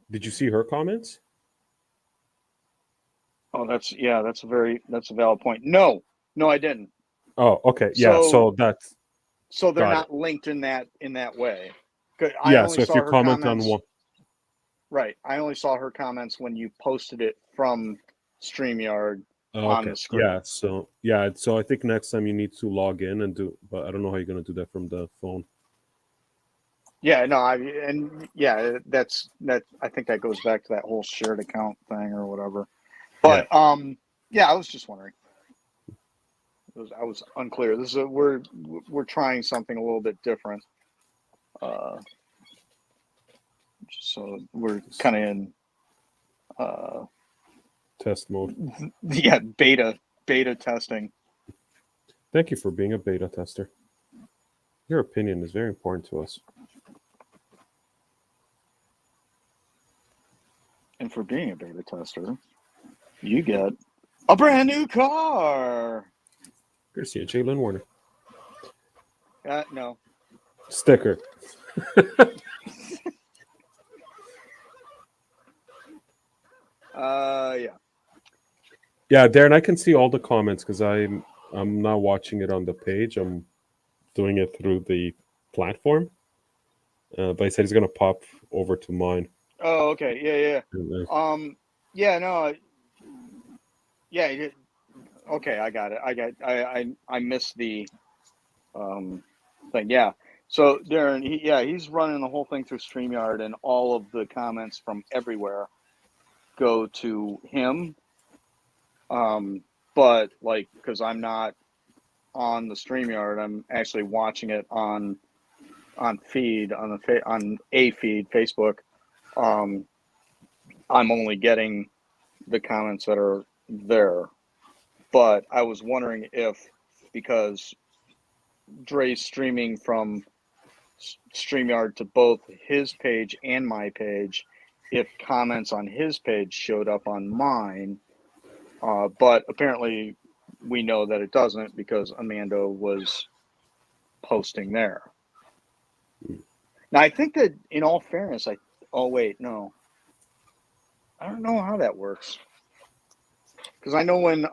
Did you see her comments? Oh, that's a valid point. No, I didn't. Oh, okay. Yeah, so that's so they're not linked in that way. Yeah, so if you comment on one, right, I only saw her comments when you posted it from StreamYard on the screen. So I think next time you need to log in and do, but I don't know how you're going to do that from the phone. Yeah, no, that's that. I think that goes back to that whole shared account thing or whatever. But I was just wondering. I was unclear. This is we're trying something a little bit different. So we're kind of in test mode. Yeah, beta testing. Thank you for being a beta tester. Your opinion is very important to us. And for being a beta tester, you get a brand new car. Courtesy of Jalen Warner. No. Sticker. Yeah. Yeah, Darren, I can see all the comments because I'm not watching it on the page. I'm doing it through the platform. But he said he's gonna pop over to mine. Oh, okay. Yeah. Yeah. No. Yeah. He did. Okay, I got it. I missed the thing. Yeah. So Darren, he's running the whole thing through StreamYard, and all of the comments from everywhere go to him. But like, because I'm not on the StreamYard, I'm actually watching it on feed on a feed Facebook. I'm only getting the comments that are there. But I was wondering if, because Dre's streaming from StreamYard to both his page and my page, if comments on his page showed up on mine. But apparently we know that it doesn't because Amanda was posting there. Now, I think that in all fairness, I don't know how that works. Because I know when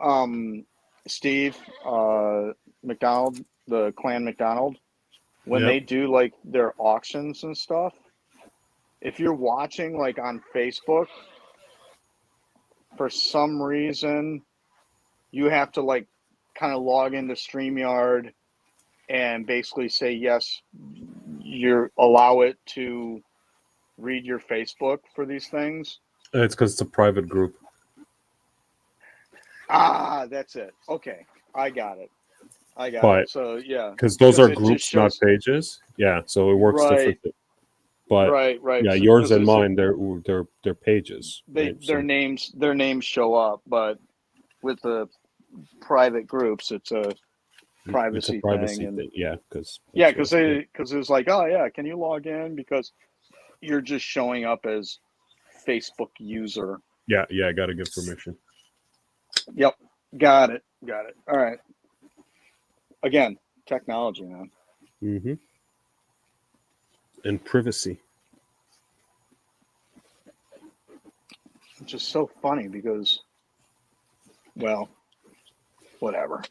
Steve McDonald, the Clan McDonald, when they do like their auctions and stuff, if you're watching like on Facebook, for some reason, you have to like kind of log into StreamYard and basically say, yes, you allow it to read your Facebook for these things. It's because it's a private group. That's it. Okay, I got it. So yeah, because those are groups, not pages. Yeah, so it works differently. But right. Yeah, so yours and mine, they're pages. Their names show up, but with the private groups, it's a privacy thing. Yeah, because it was like, oh yeah, can you log in because you're just showing up as Facebook user. Yeah, I got to give permission. Yep, got it. All right. Again, technology, man. Mm-hmm. And privacy. Which is so funny because, well, whatever.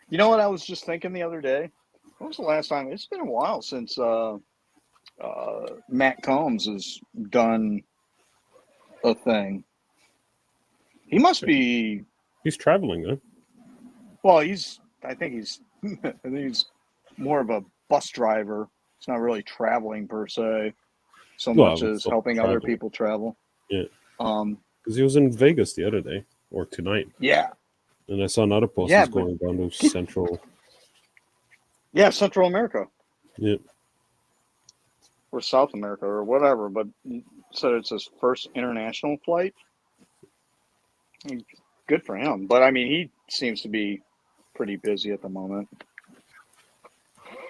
You know what I was just thinking the other day? When was the last time? It's been a while since Matt Combs has done a thing. He must be. He's traveling, though. Well, I think he's more of a bus driver. It's not really traveling per se, so much as helping other people travel. Yeah. Because he was in Vegas the other day or tonight. Yeah. And I saw another post. He's going down to Central. Yeah, Central America. Yeah. Or South America or whatever, but so it's his first international flight. Good for him. But I mean, he seems to be pretty busy at the moment.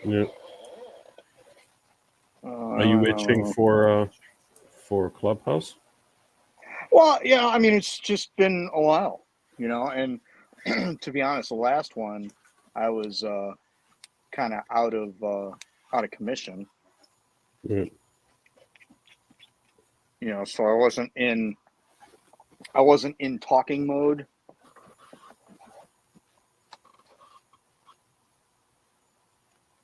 Yeah. Are you itching for Clubhouse? Well, yeah, I mean, it's just been a while, and to be honest, the last one I was kind of out of commission. Yeah. So I wasn't in talking mode.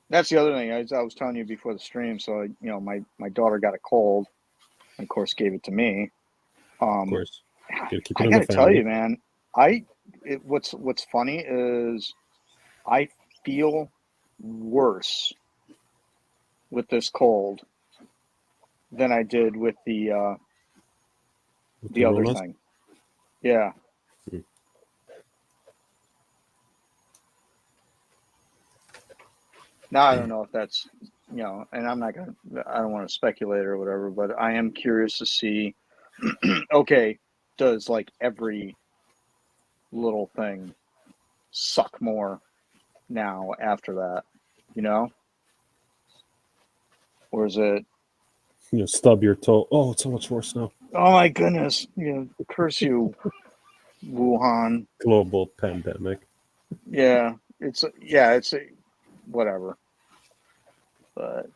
That's the other thing I was telling you before the stream. So my daughter got a cold, and of course gave it to me. Of course, I gotta tell you, man. What's funny is I feel worse with this cold than I did with the other thing. Yeah. Now I don't know if that's and I don't want to speculate or whatever, but I am curious to see. Okay, does like every little thing suck more now after that, or is it? Stub your toe. Oh, it's so much worse now. Oh my goodness! Curse you, Wuhan. Global pandemic. Yeah, it's whatever. But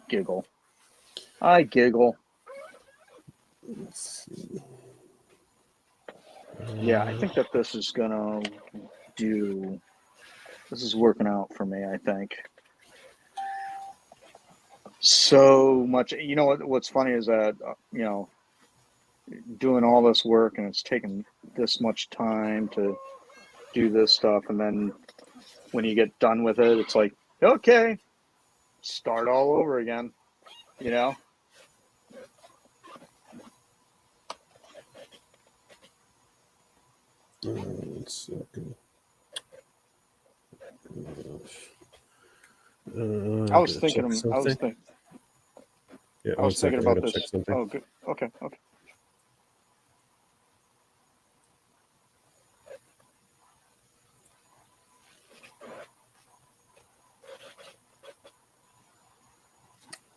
giggle. I giggle. Let's see. Yeah, I think that this is gonna do. This is working out for me, I think. So much. What's funny is that doing all this work and it's taken this much time to do this stuff, and then when you get done with it, it's like, okay, start all over again. 1 second. I was thinking Yeah, I was thinking about this. Check something. Oh, good. Okay.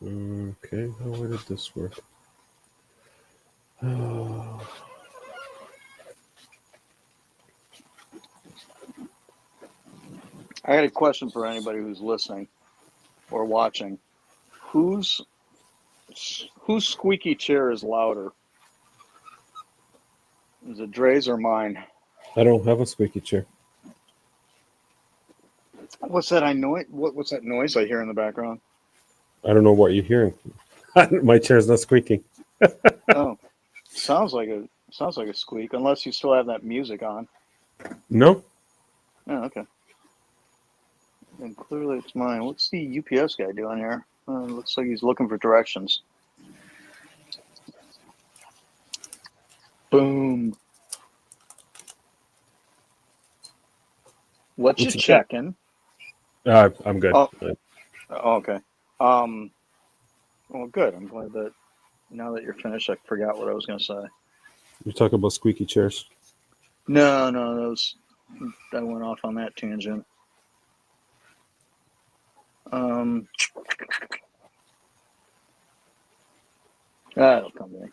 Okay, how did this work? I got a question for anybody who's listening or watching. Whose squeaky chair is louder? Is it Dre's or mine? I don't have a squeaky chair. What's that? What's that noise I hear in the background? I don't know what you're hearing. My chair's not squeaking. Oh, sounds like a squeak. Unless you still have that music on. No. Oh, okay. And clearly it's mine. What's the UPS guy doing here? Looks like he's looking for directions. Boom. What you checking? I'm good. Oh, okay. Well, good. I'm glad that now that you're finished, I forgot what I was going to say. You're talking about squeaky chairs. No, I went off on that tangent. That'll come to me.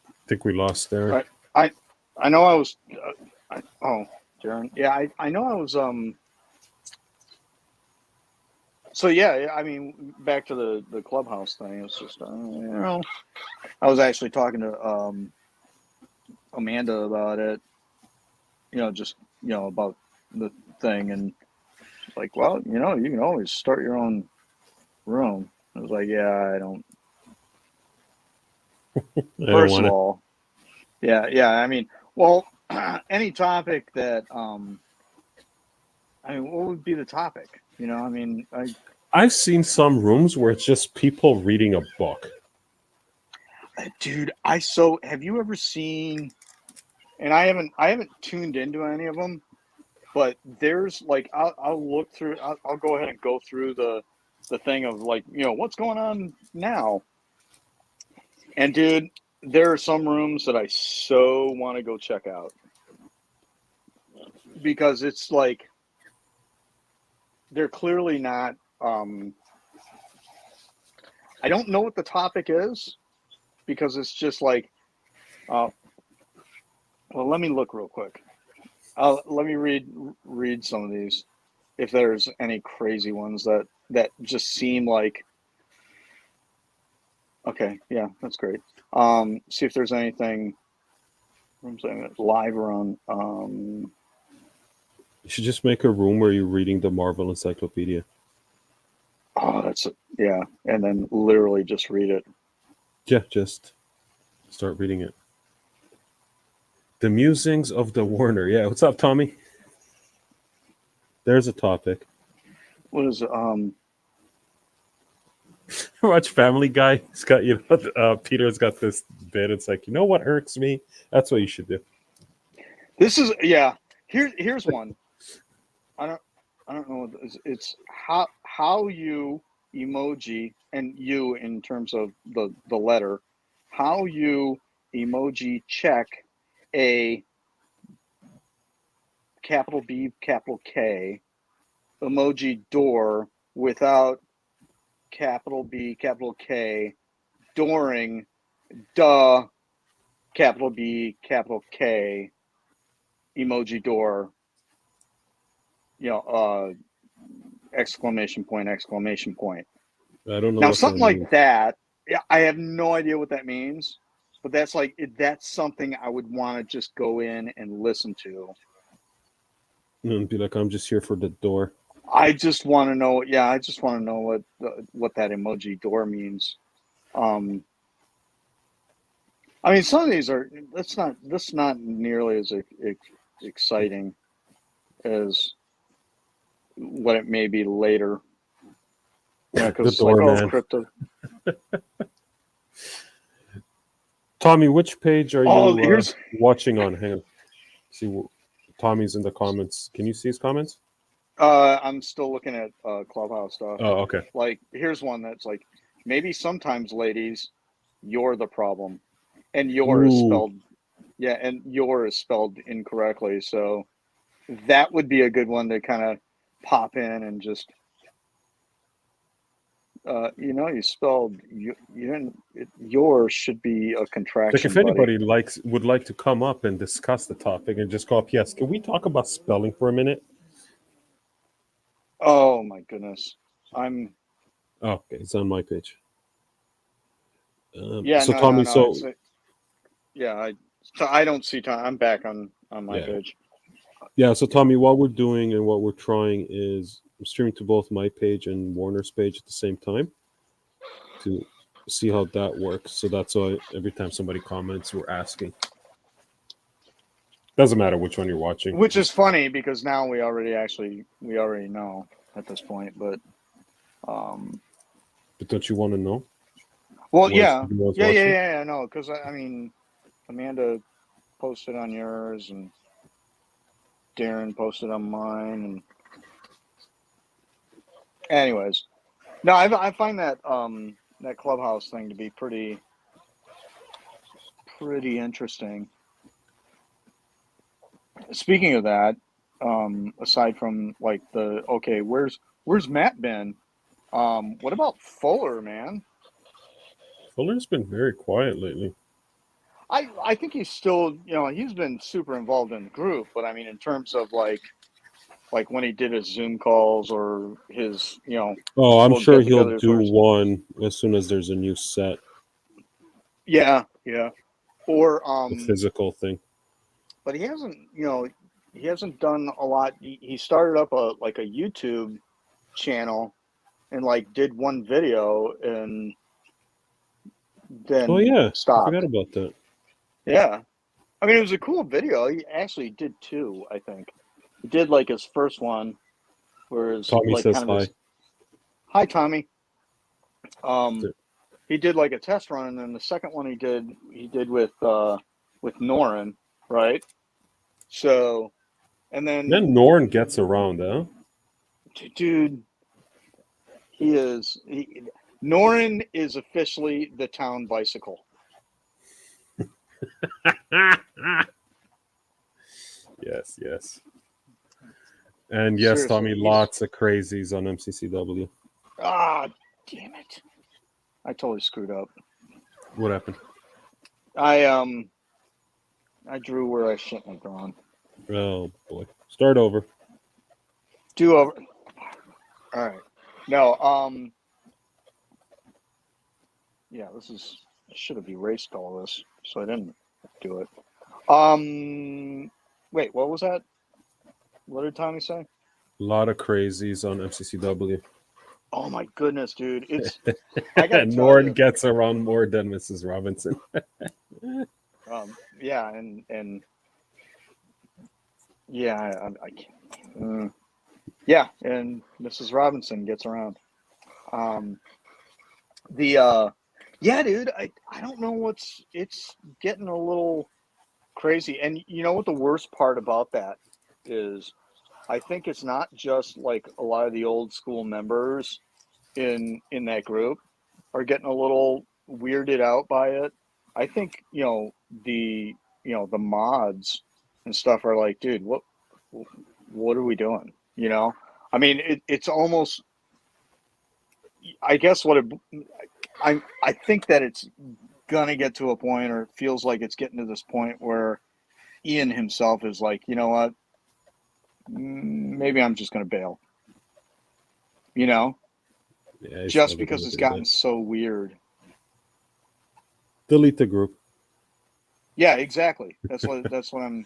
I think we lost there. I know I was. Darren. Yeah, I know I was. So yeah, I mean, back to the Clubhouse thing. It's just I was actually talking to Amanda about it. Just about the thing, and she's like, well, you can always start your own room. I was like, yeah, I don't. First of all, yeah. I mean, well, any topic that I mean, what would be the topic? I mean, I've seen some rooms where it's just people reading a book. Dude, have you ever seen? And I haven't tuned into any of them, but there's like I'll look through. I'll go ahead and go through the thing of like what's going on now. And dude, there are some rooms that I so want to go check out because it's like they're clearly not. I don't know what the topic is because it's just like. Well, let me look real quick. Let me read some of these. If there's any crazy ones that just seem like. Okay, yeah, that's great. See if there's anything live around. You should just make a room where you're reading the Marvel Encyclopedia. Oh, yeah, and then literally just read it. Yeah, just start reading it. The musings of the Warner. Yeah, what's up, Tommy? There's a topic. What is Watch Family Guy. He's got Peter's got this bit. It's like, you know what irks me? That's what you should do. This is Here's one. I don't know. It's how you emoji and you in terms of the letter. How you emoji check a capital B capital K emoji door without capital B capital K during capital B capital K emoji door, exclamation point. I don't know. Now something like that, I have no idea what that means, but that's something I would want to just go in and listen to. And be like, I'm just here for the door. I just want to know. Yeah, I just want to know what that emoji door means. I mean, some of these are. That's not nearly as exciting as what it may be later. Yeah, because it's like, oh, crypto. Tommy, which page are you watching on? Hang on. See, Tommy's in the comments. Can you see his comments? I'm still looking at Clubhouse stuff. Oh, okay. Like, here's one that's like, maybe sometimes, ladies, you're the problem, and your is spelled, and your is spelled incorrectly. So that would be a good one to kind of pop in and just, you spelled you didn't. Yours should be a contraction. Like if anybody would like to come up and discuss the topic and just go up, yes, can we talk about spelling for a minute? Oh my goodness, okay, it's on my page. Tommy, I don't see Tommy. I'm back on my page. Yeah, so Tommy, what we're doing and what we're trying is streaming to both my page and Warner's page at the same time to see how that works. So that's why every time somebody comments, we're asking. Doesn't matter which one you're watching. Which is funny because now we already know at this point, but don't you want to know? Well, yeah, I know, because I mean, Amanda posted on yours and Darren posted on mine, and anyways, no, I find that that Clubhouse thing to be pretty interesting. Speaking of that, aside from like where's Matt been? What about Fuller, man? Fuller's been very quiet lately. I think he's still, he's been super involved in the group, but I mean, in terms of like when he did his Zoom calls or his, Oh, I'm sure he'll do one as soon as there's a new set. Yeah. Or the physical thing. But he hasn't, he hasn't done a lot. He started up a YouTube channel and did one video and then stopped. I forgot about that. Yeah. I mean, it was a cool video. He actually did two, I think. He did his first one where it's Tommy says kind of hi, Tommy. He did a test run, and then the second one he did with Norin, right? So, and then Norin gets around, huh? Dude, Norin is officially the town bicycle. Yes, yes. And yes, Tommy, Seriously, lots of crazies on MCCW. ah, damn it! I totally screwed up. What happened? I drew where I shouldn't have drawn. Oh boy. Start over. Do over. All right. No. Yeah, I should have erased all this, so I didn't do it. Wait, what was that? What did Tommy say? A lot of crazies on MCCW. Oh my goodness, dude! I gotta And tell Nord you. gets around more than Mrs. Robinson. Yeah, and yeah, I can't. Yeah, and Mrs. Robinson gets around. Um, yeah, dude, I don't know it's getting a little crazy. And you know what the worst part about that is? I think it's not just like a lot of the old school members in that group are getting a little weirded out by it. I think, the mods and stuff are like, dude, what are we doing? I mean, it's almost, I guess I think that it's gonna get to a point, or it feels like it's getting to this point where Ian himself is like, you know what, maybe I'm just gonna bail, Yeah, he's just never because gonna it's do gotten that. so weird. Delete the group. Yeah, exactly. That's what I'm.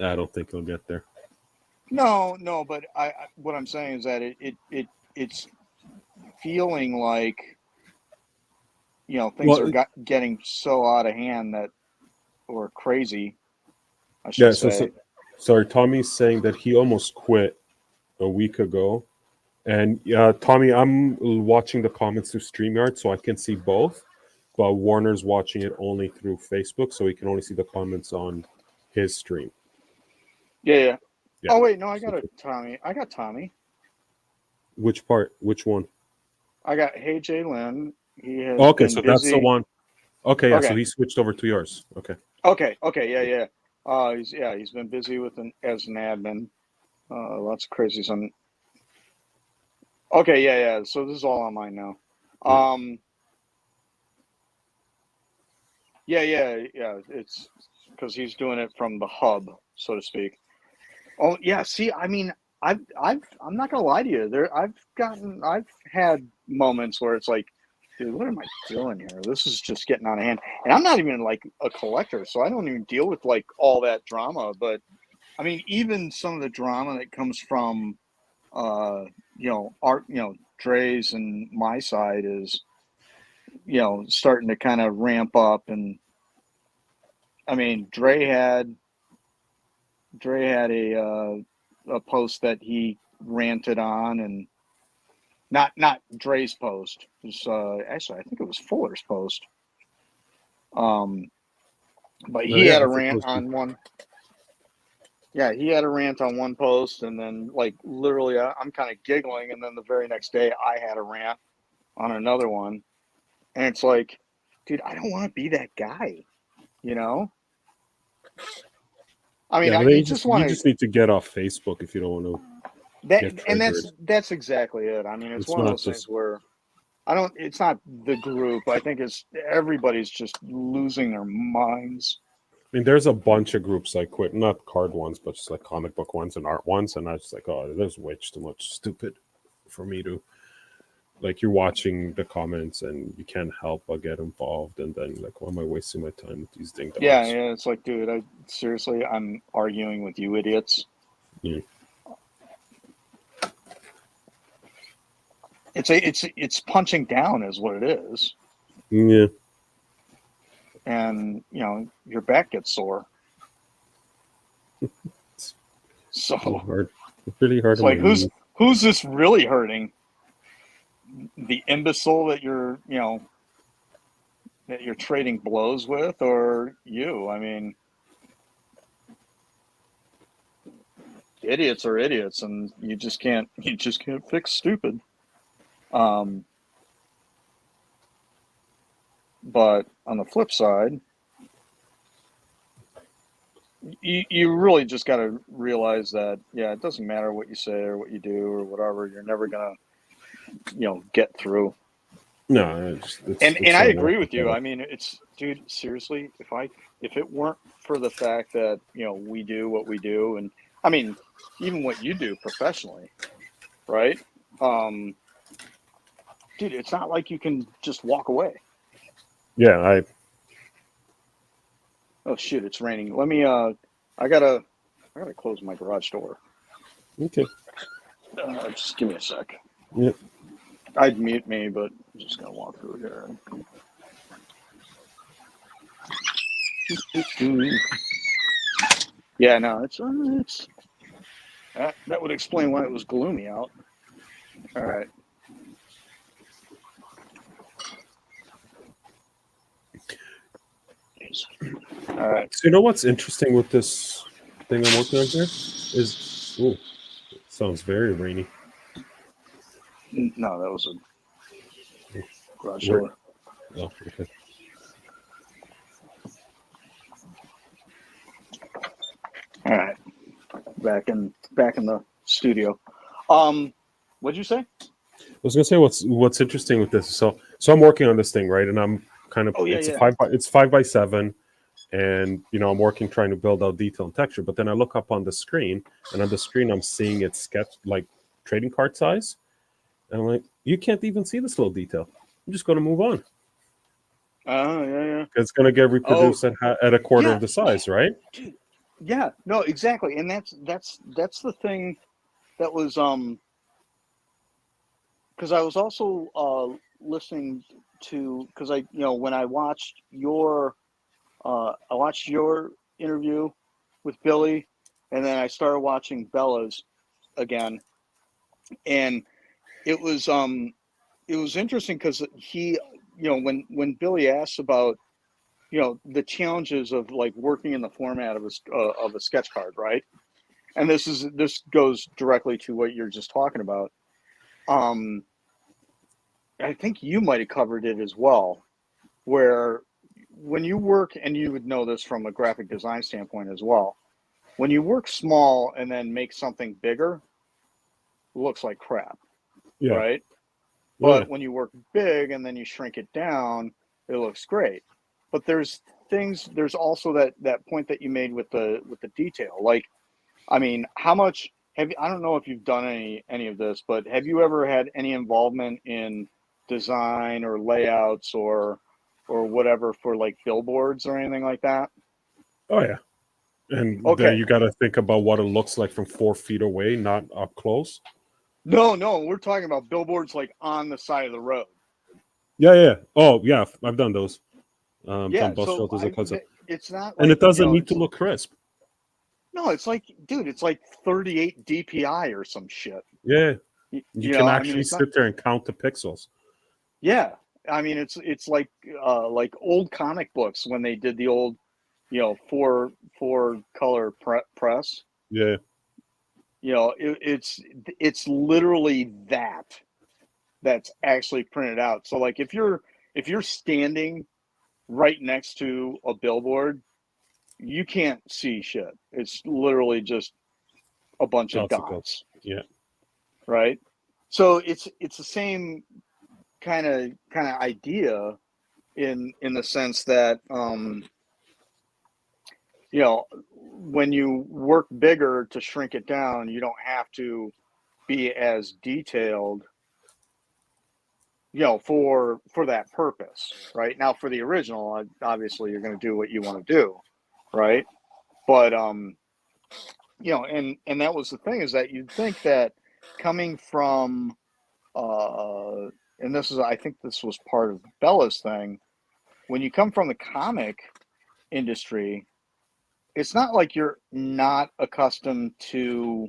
I don't think he'll get there. No, but what I'm saying is that it's feeling like, things Well, are getting so out of hand that, or crazy, I should yeah. say. Sorry, Tommy's saying that he almost quit a week ago. And Tommy, I'm watching the comments through StreamYard, so I can see both. But Warner's watching it only through Facebook, so he can only see the comments on his stream. Yeah. Yeah. Oh wait, no, I got Tommy. I got Tommy. Which part? Which one? I got Hey Jay Lynn. He has Okay, been so busy. that's the one. Okay, yeah. So Okay. he switched over to yours. Okay. Okay. Yeah. He's been busy as an admin. Lots of crazies on. Okay, yeah. So this is all on mine now. Yeah. Yeah. It's because he's doing it from the hub, so to speak. Oh yeah. See, I mean, I'm not gonna lie to you. I've had moments where it's like, dude, what am I doing here? This is just getting out of hand. And I'm not even like a collector, so I don't even deal with like all that drama. But I mean, even some of the drama that comes from, art, Dre's and my side is, starting to kind of ramp up. And I mean, Dre had a post that he ranted on, and not Dre's post. It was, actually, I think it was Fuller's post. But he Yeah, had a I think it rant was. on one. Yeah, he had a rant on one post, and then like literally, I'm kind of giggling, and then the very next day, I had a rant on another one, and it's like, dude, I don't want to be that guy, you know. I mean, Yeah, but then you you just just want you to just need to get off Facebook if you don't want to get and that's triggered. that's exactly it. I mean, it's It's one of not those things just. where I don't. It's not the group. I think it's everybody's just losing their minds. I mean, there's a bunch of groups I quit, not card ones, but just like comic book ones and art ones, and I was like, oh, there's way too much stupid for me to. Like, you're watching the comments and you can't help but get involved, and then like, why am I wasting my time with these ding Yeah, dongs? it's like, dude, seriously, I'm arguing with you idiots. Yeah. It's punching down is what it is, Yeah. and your back gets sore. So Really hard. Really hard it's on my like, knees. who's this really hurting? The imbecile that you're trading blows with, or you? I mean, idiots are idiots, and you just can't fix stupid. But on the flip side, you really just got to realize that, yeah, it doesn't matter what you say or what you do or whatever. You're never going to, get through. No, And it's I so agree with you. multiplayer. I mean, dude, seriously, if it weren't for the fact that, we do what we do, and I mean, even what you do professionally, right? Um, dude, it's not like you can just walk away. Yeah, Oh shit, it's raining. Let me I gotta close my garage door. okay. Just give me a sec. Yeah. I'd mute me, but I'm just gonna walk through here. Yeah, no, it's that would explain why it was gloomy out. All right. All right. So you know what's interesting with this thing I'm working on here is, oh, it sounds very rainy. No, that was a garage Where, door. oh, okay. All right. Back in the studio. What'd you say? I was gonna say what's interesting with this. So I'm working on this thing, right? And I'm kind of Oh yeah, it's a yeah. 5x7, and I'm working trying to build out detail and texture. But then I look up on the screen, and on the screen I'm seeing it sketch like trading card size, and I'm like, you can't even see this little detail. I'm just gonna move on. Oh yeah, yeah. It's gonna get Oh reproduced at a quarter yeah, of the size, right? dude. Yeah, no, exactly. And that's the thing that was because I was also listening to, because when I watched your interview with Billy, and then I started watching Bella's again, and it was interesting because he, when Billy asked about the challenges of like working in the format of a sketch card, right? And this goes directly to what you're just talking about. um I think you might have covered it as well, where when you work, and you would know this from a graphic design standpoint as well, when you work small and then make something bigger, it looks like crap, Yeah. right? Yeah. But when you work big and then you shrink it down, it looks great. But there's also that point that you made with the detail. Like, I mean, how much I don't know if you've done any of this, but have you ever had any involvement in design or layouts or whatever for like billboards or anything like that? Oh yeah. And there Okay. you got to think about what it looks like from 4 feet away, not up close. No, we're talking about billboards like on the side of the road. Yeah, yeah. Oh, yeah. I've done those. Yeah, Done bus so shelters and close up, it's not and like, it doesn't need to look crisp. no, it's like, dude, it's like 38 DPI or some shit. Yeah, you can I mean, actually it's not. sit there and count the pixels. Yeah, I mean, it's like old comic books when they did the old, four color press. Yeah, It's literally that's actually printed out. So like if you're standing right next to a billboard, you can't see shit. It's literally just a bunch of lots of code. dots, Yeah, right? So it's the same kind of idea in the sense that when you work bigger to shrink it down, you don't have to be as detailed, for that purpose, right? Now for the original, obviously you're going to do what you want to do, right? But and that was the thing, is that you'd think that coming from and I think this was part of Bella's thing, when you come from the comic industry, it's not like you're not accustomed to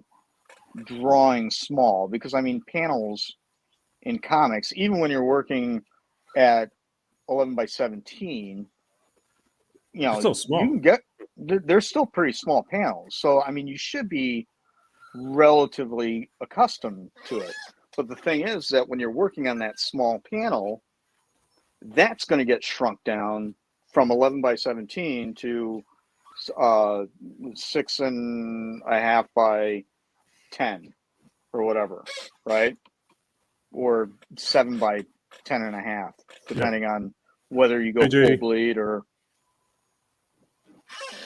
drawing small, because I mean, panels in comics, even when you're working at 11 by 17, it's so you small. can get, they're still pretty small panels. So I mean, you should be relatively accustomed to it. But the thing is that when you're working on that small panel, that's going to get shrunk down from 11 by 17 to 6.5 by 10 or whatever, right? Or 7 by 10.5, depending on whether you go full bleed or.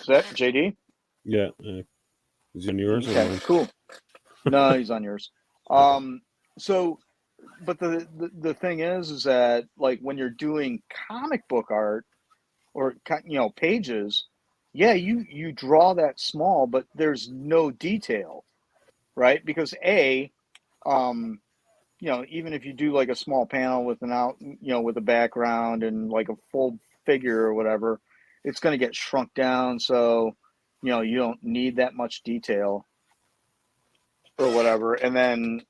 Is that JD? Yeah. Is he on yours? Okay, or cool. No, he's on yours. So, but the thing is that like when you're doing comic book art or pages, yeah, you draw that small, but there's no detail, right? Because even if you do like a small panel with with a background and like a full figure or whatever, it's going to get shrunk down, so you don't need that much detail or whatever, and then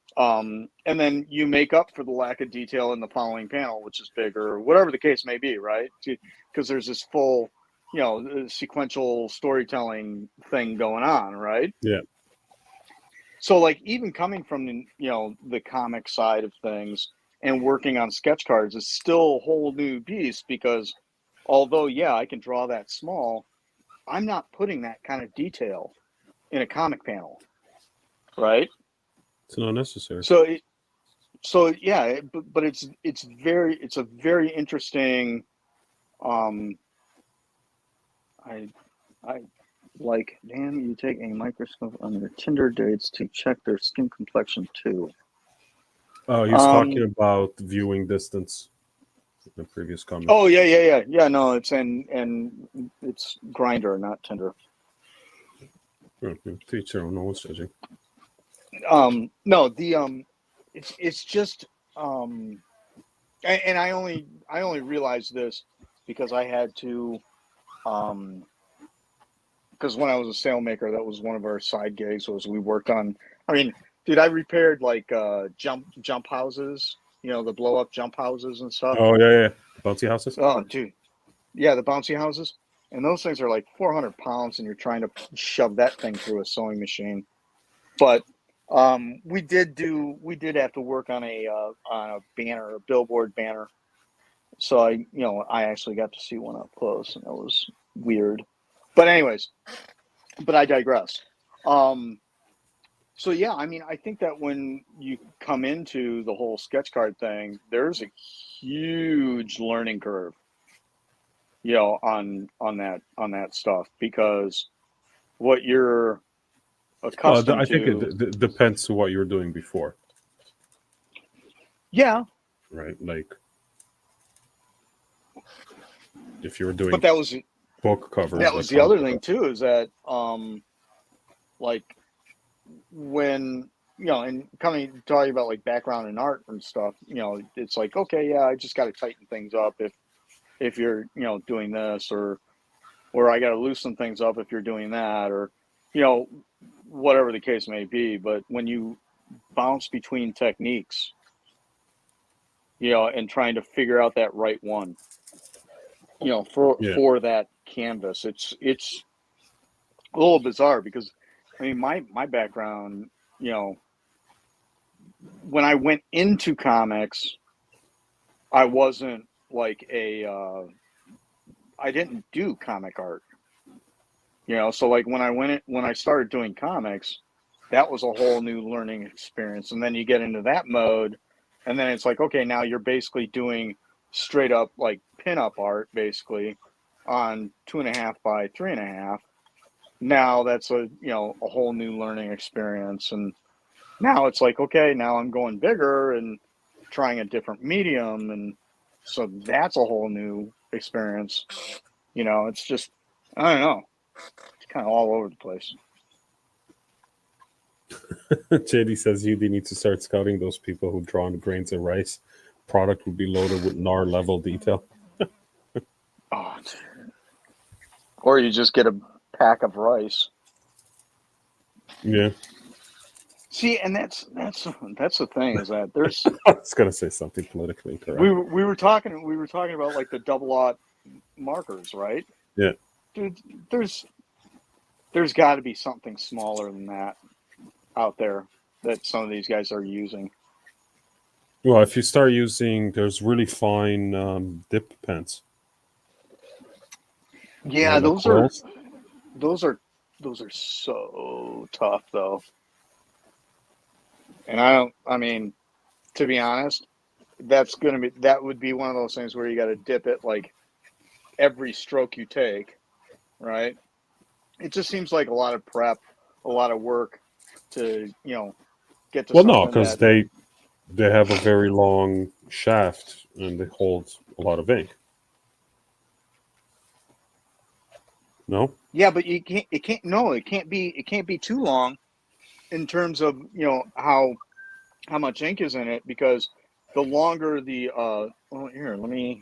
you make up for the lack of detail in the following panel, which is bigger, or whatever the case may be, right? Because there's this full, sequential storytelling thing going on, right? Yeah. So, like, even coming from the comic side of things and working on sketch cards is still a whole new beast, because although I can draw that small, I'm not putting that kind of detail in a comic panel, right? It's not necessary. But it's a very interesting. I like, damn, you take a microscope on their Tinder dates to check their skin complexion too. Oh, he's talking about viewing distance in the previous comment. Oh yeah. No, it's it's Grindr, not Tinder. Teacher, no one's judging. No, it's just and I only realized this because I had to because when I was a sailmaker, that was one of our side gigs, was we worked on, I mean, dude, I repaired like jump houses, the blow up jump houses and stuff. Oh yeah. Bouncy houses. Oh dude. Yeah, the bouncy houses. And those things are like 400 pounds, and you're trying to shove that thing through a sewing machine. But we did have to work on a banner, a billboard banner. So I actually got to see one up close, and it was weird. But anyways, but I digress. So yeah, I mean, I think that when you come into the whole sketch card thing, there's a huge learning curve, on that stuff, because what you're accustomed I think to. it depends to what you're doing before. Yeah. Right. Like if you were doing. But that was book covers. That was the other thing too, is that like when and talking about like background and art and stuff, it's like, okay, yeah, I just got to tighten things up if you're doing this, or I got to loosen things up if you're doing that, or whatever the case may be. But when you bounce between techniques, and trying to figure out that right one, for that canvas, it's a little bizarre, because I mean, my background, when I went into comics, I wasn't like I didn't do comic art, so like when I started doing comics, that was a whole new learning experience. And then you get into that mode, and then it's like, okay, now you're basically doing straight up like pinup art, basically on 2.5 by 3.5. Now that's a whole new learning experience. And now it's like, okay, now I'm going bigger and trying a different medium, and so that's a whole new experience. It's just, I don't know, it's kind of all over the place. JD says UD needs to start scouting those people who draw on grains of rice. Product would be loaded with NAR level detail. Oh, or you just get a pack of rice. Yeah. See, and that's the thing, is that there's. I was gonna say something politically incorrect. We were talking about like the double aught markers, right? Yeah. Dude, there's got to be something smaller than that out there that some of these guys are using. Well, if you start using, there's really fine dip pens. Yeah, The quills. those are so tough though. And I mean, to be honest, that would be one of those things where you got to dip it like every stroke you take, right? It just seems like a lot of prep, a lot of work to, get to Well, no, something because that. they have a very long shaft and they hold a lot of ink. No. Yeah, but you can't. It can't. No, it can't be. It can't be too long in terms of how much ink is in it, because the longer the well, here, let me.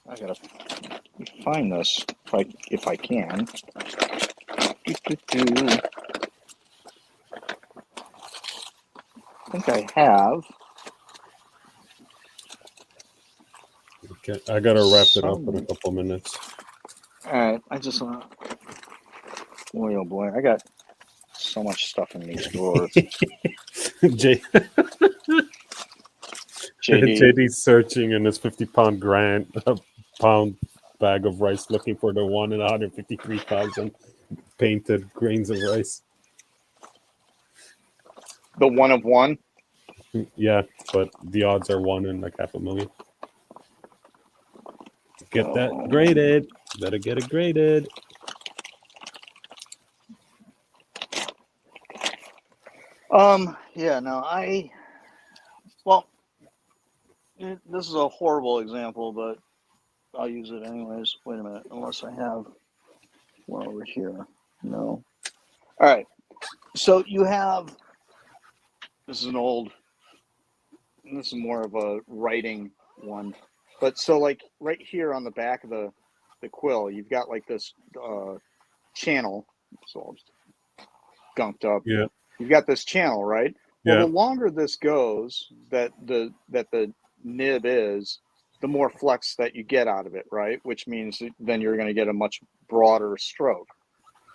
I gotta find this if I can. I think I have. Okay, I gotta wrap it up in a couple minutes. All right, I just want. Boy, oh boy, I got so much stuff in these drawers. JD. JD's searching in his 50-pound pound bag of rice, looking for the 153,000 painted grains of rice. The one of one. Yeah, but the odds are 1 in like 500,000. Get that graded. Better get it graded. Yeah. No. Well, this is a horrible example, but I'll use it anyways. Wait a minute. Unless I have one over here. No. All right. So you have. This is more of a writing one, but so like right here on the back of the quill, you've got like this channel. So I'll just gunked up. Yeah. You've got this channel, right? Well, Yeah. the longer this goes, that the nib is, the more flex that you get out of it, right? Which means then you're going to get a much broader stroke.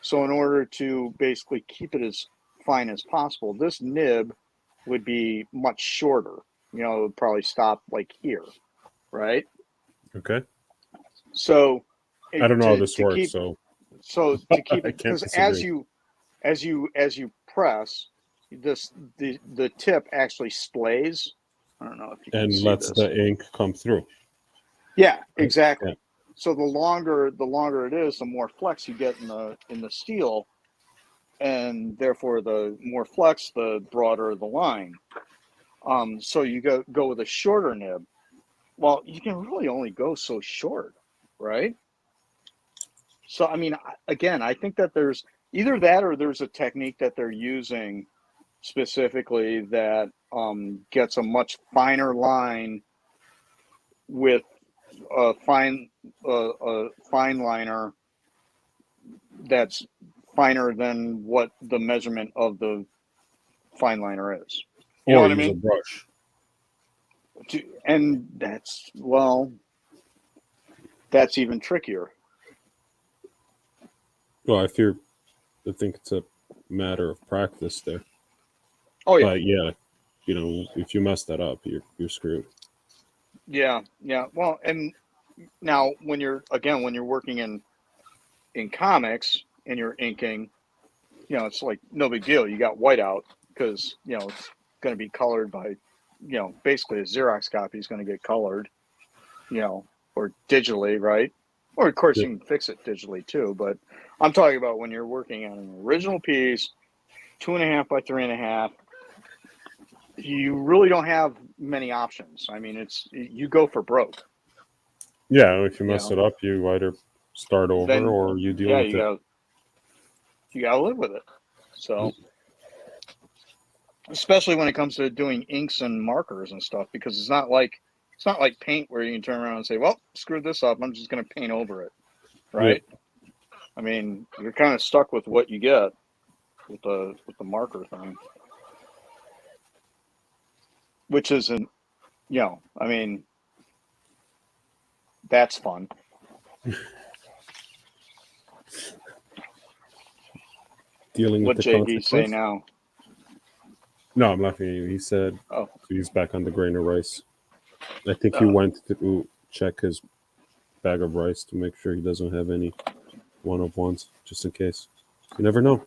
So in order to basically keep it as fine as possible, this nib would be much shorter. It would probably stop like here, right? Okay. So I don't know how this works, so to keep I it, can't because as disagree. you press the tip actually splays. I don't know if you can And see lets this. the ink come through. Yeah, exactly. Yeah. So the longer it is, the more flex you get in the steel, and therefore the more flex, the broader the line. So you go with a shorter nib. Well, you can really only go so short, right? So I mean, again, I think that there's either that or there's a technique that they're using specifically that gets a much finer line with a fine liner that's finer than what the measurement of the fine liner is. You know Or what I use a mean? brush. And that's even trickier. Well, I think it's a matter of practice there. Oh yeah. But yeah, if you mess that up, you're screwed. Yeah. Well, and now when you're working in comics and you're inking, it's like no big deal. You got whiteout because it's going to be colored by, basically a Xerox copy is going to get colored, or digitally, right? Or of course you can fix it digitally too. But I'm talking about when you're working on an original piece, 2.5 by 3.5. You really don't have many options. I mean, you go for broke. Yeah, if you mess it up, you either start over Then, or you deal with it. You gotta live with it. So, especially when it comes to doing inks and markers and stuff, because it's not like paint where you can turn around and say, "Well, screw this up. I'm just going to paint over it." Right? Yeah. I mean, you're kind of stuck with what you get with the marker thing, which isn't, I mean, that's fun. Dealing with what the JD say consequence. now? No, I'm laughing at you. He said Oh, he's back on the grain of rice. I think he uh, went to check his bag of rice to make sure he doesn't have any one of ones, just in case. You never know.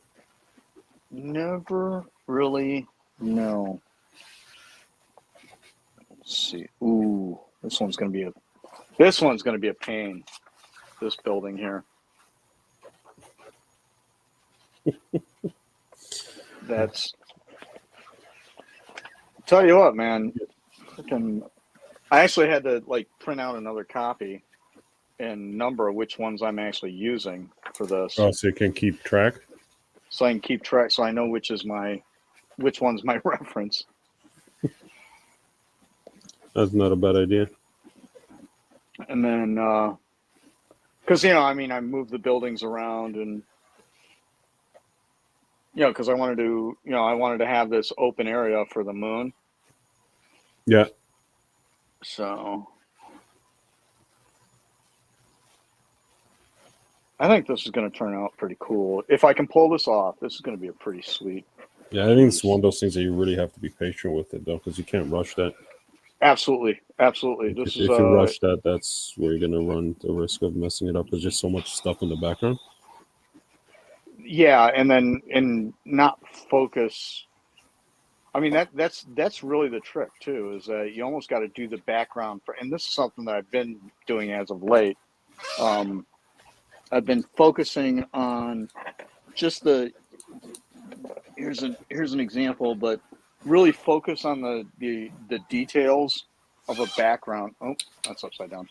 never really know. Let's see. Ooh, this one's gonna be a pain. This building here. That's tell you what, man. Freaking, I actually had to like print out another copy and number which ones I'm actually using for this, Oh, so you can keep track. so I can keep track, so I know which one's my reference. That's not a bad idea. And then, because I mean, I moved the buildings around, and because I wanted to have this open area for the moon. Yeah. So I think this is going to turn out pretty cool. If I can pull this off, this is going to be a pretty sweet. Yeah, I think it's one of those things that you really have to be patient with it, though, because you can't rush that. Absolutely. This is If you rush that, that's where you're going to run the risk of messing it up. There's just so much stuff in the background. yeah, and not focus. I mean that's really the trick too, is that you almost got to do the background for, and this is something that I've been doing as of late. I've been focusing on just here's an example, but really focus on the details of a background. Oh, that's upside down.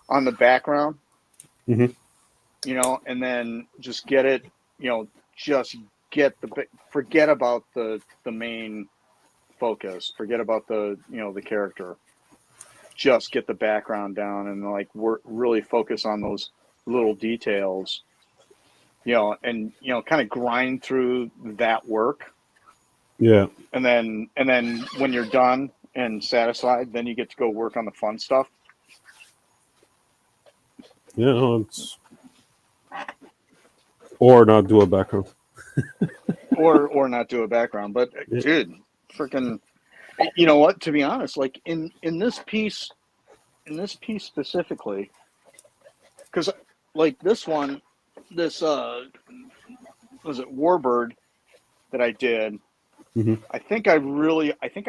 On the background, Mm-hmm. and then just get it, just forget about the main focus, forget about the character, just get the background down and like really focus on those little details, and kind of grind through that work. Yeah. And then when you're done and satisfied, then you get to go work on the fun stuff. Yeah, no, it's or not do a background. or not do a background. But Yeah. dude, freaking, you know what? To be honest, like in this piece specifically, because like this one, this was it Warbird that I did. Mm-hmm. I think I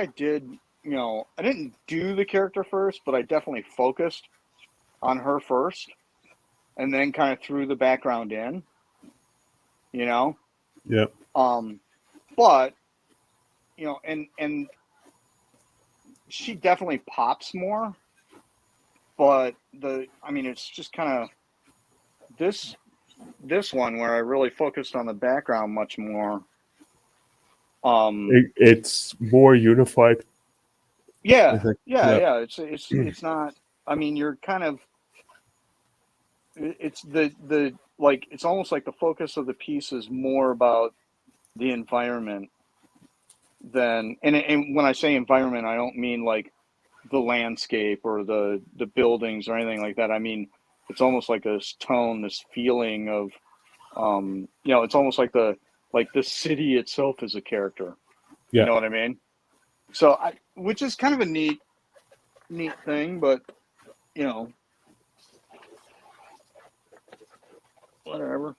did. I didn't do the character first, but I definitely focused on her first, and then kind of threw the background in. Yeah. But and she definitely pops more. But it's just kind of this one where I really focused on the background much more. It's more unified. Yeah. It's not. I mean, you're kind of. It's the like. It's almost like the focus of the piece is more about the environment than. And when I say environment, I don't mean like the landscape or the buildings or anything like that. I mean, it's almost like this tone, this feeling of, it's almost like the city itself is a character. Yeah. You know what I mean? So which is kind of a neat thing, but whatever.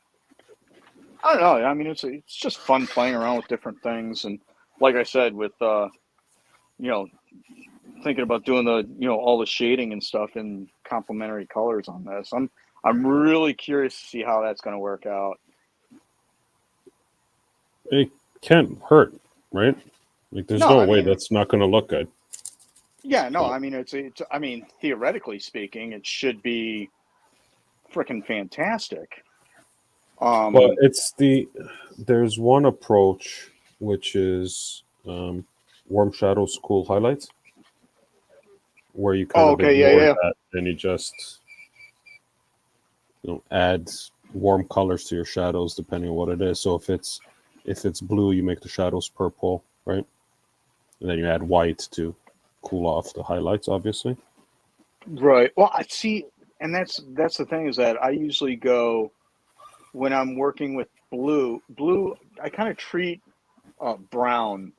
I don't know. I mean, it's just fun playing around with different things, and like I said, with thinking about doing the all the shading and stuff in complementary colors on this. I'm really curious to see how that's going to work out. It can't hurt, right? Like, there's no way that's not going to look good. Yeah, no, I mean, it's I mean, theoretically speaking, it should be freaking fantastic. But there's one approach, which is warm shadows, cool highlights, where you kind of ignore that and you just add warm colors to your shadows depending on what it is. So if it's blue, you make the shadows purple, right? And then you add white to cool off the highlights, obviously. Right. Well, I see, and that's the thing, is that I usually go, when I'm working with blue, I kind of treat brown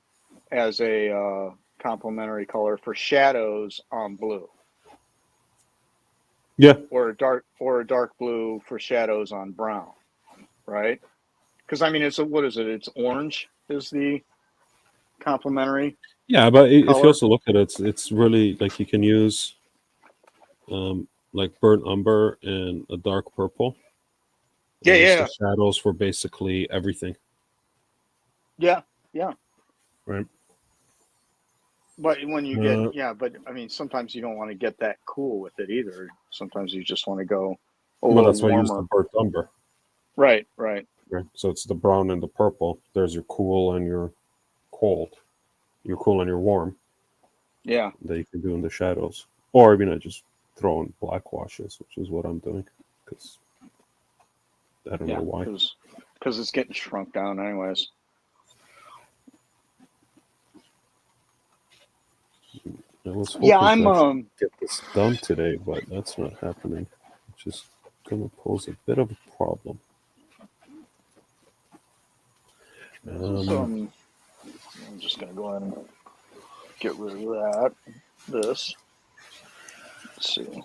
as a complementary color for shadows on blue. Yeah. Or a dark blue for shadows on brown, right? Because I mean, what is it? It's orange is the complementary. Yeah, but if you color. also look at it, it's really like you can use like burnt umber and a dark purple. Yeah, as yeah, the shadows for basically everything. yeah. Right. But when you get but I mean, sometimes you don't want to get that cool with it either. Sometimes you just want to go a Well, little that's why I use the warmer. burnt umber. Right. Right. So it's the brown and the purple. There's your cool and your cold. Your cool and your warm. Yeah. That you can do in the shadows. Or I just throw in black washes, which is what I'm doing. Because I don't know why. Because it's getting shrunk down anyways. I was hoping I'm to get this done today, but that's not happening. Which is going to pose a bit of a problem. I'm just going to go ahead and get rid of that. This. Let's see.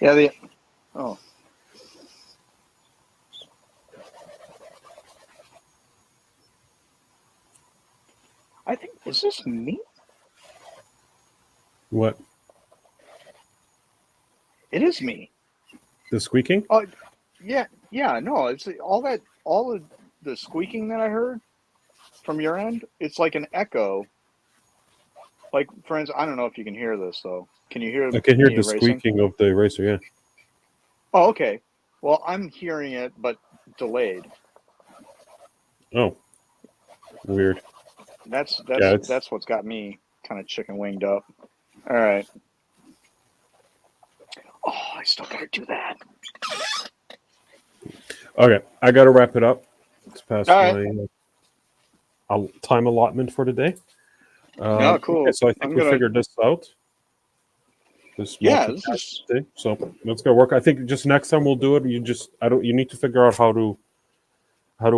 Yeah, I think, is this me? What? It is me. The squeaking? Oh, yeah, no, it's all of the squeaking that I heard from your end, it's like an echo. Like, friends, I don't know if you can hear this, though. Can you hear I can hear me the erasing? squeaking of the eraser, yeah. Oh, okay. Well, I'm hearing it, but delayed. Oh, weird. That's what's got me kind of chicken winged up. All right. Oh, I still gotta do that. Okay, I gotta wrap it up. It's past All right. my time allotment for today. No, cool. Okay, so I think we figured this out. This thing. So let's go work. I think just next time we'll do it. You need to figure out how to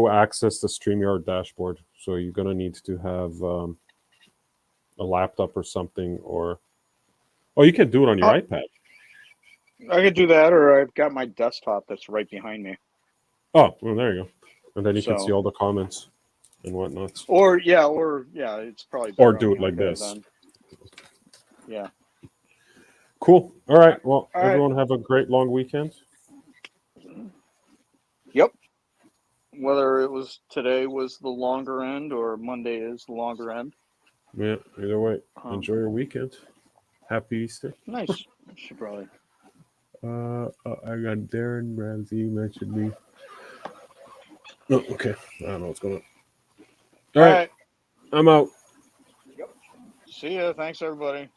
access the StreamYard dashboard. So you're gonna need to have a laptop or something, or you can do it on your iPad. I could do that, or I've got my desktop that's right behind me. Oh, well, there you go. And then you can see all the comments and whatnot. Or it's probably better or do it like this. Then. Yeah. Cool. All right. Well, everyone have a great long weekend. Yep. Whether it was today was the longer end or Monday is the longer end. Yeah. Either way, enjoy your weekend. Happy Easter. Nice. Should probably. I got Darren Ramsey mentioned me. Oh, okay. I don't know what's going on. All right. I'm out. Yep. See ya. Thanks, everybody.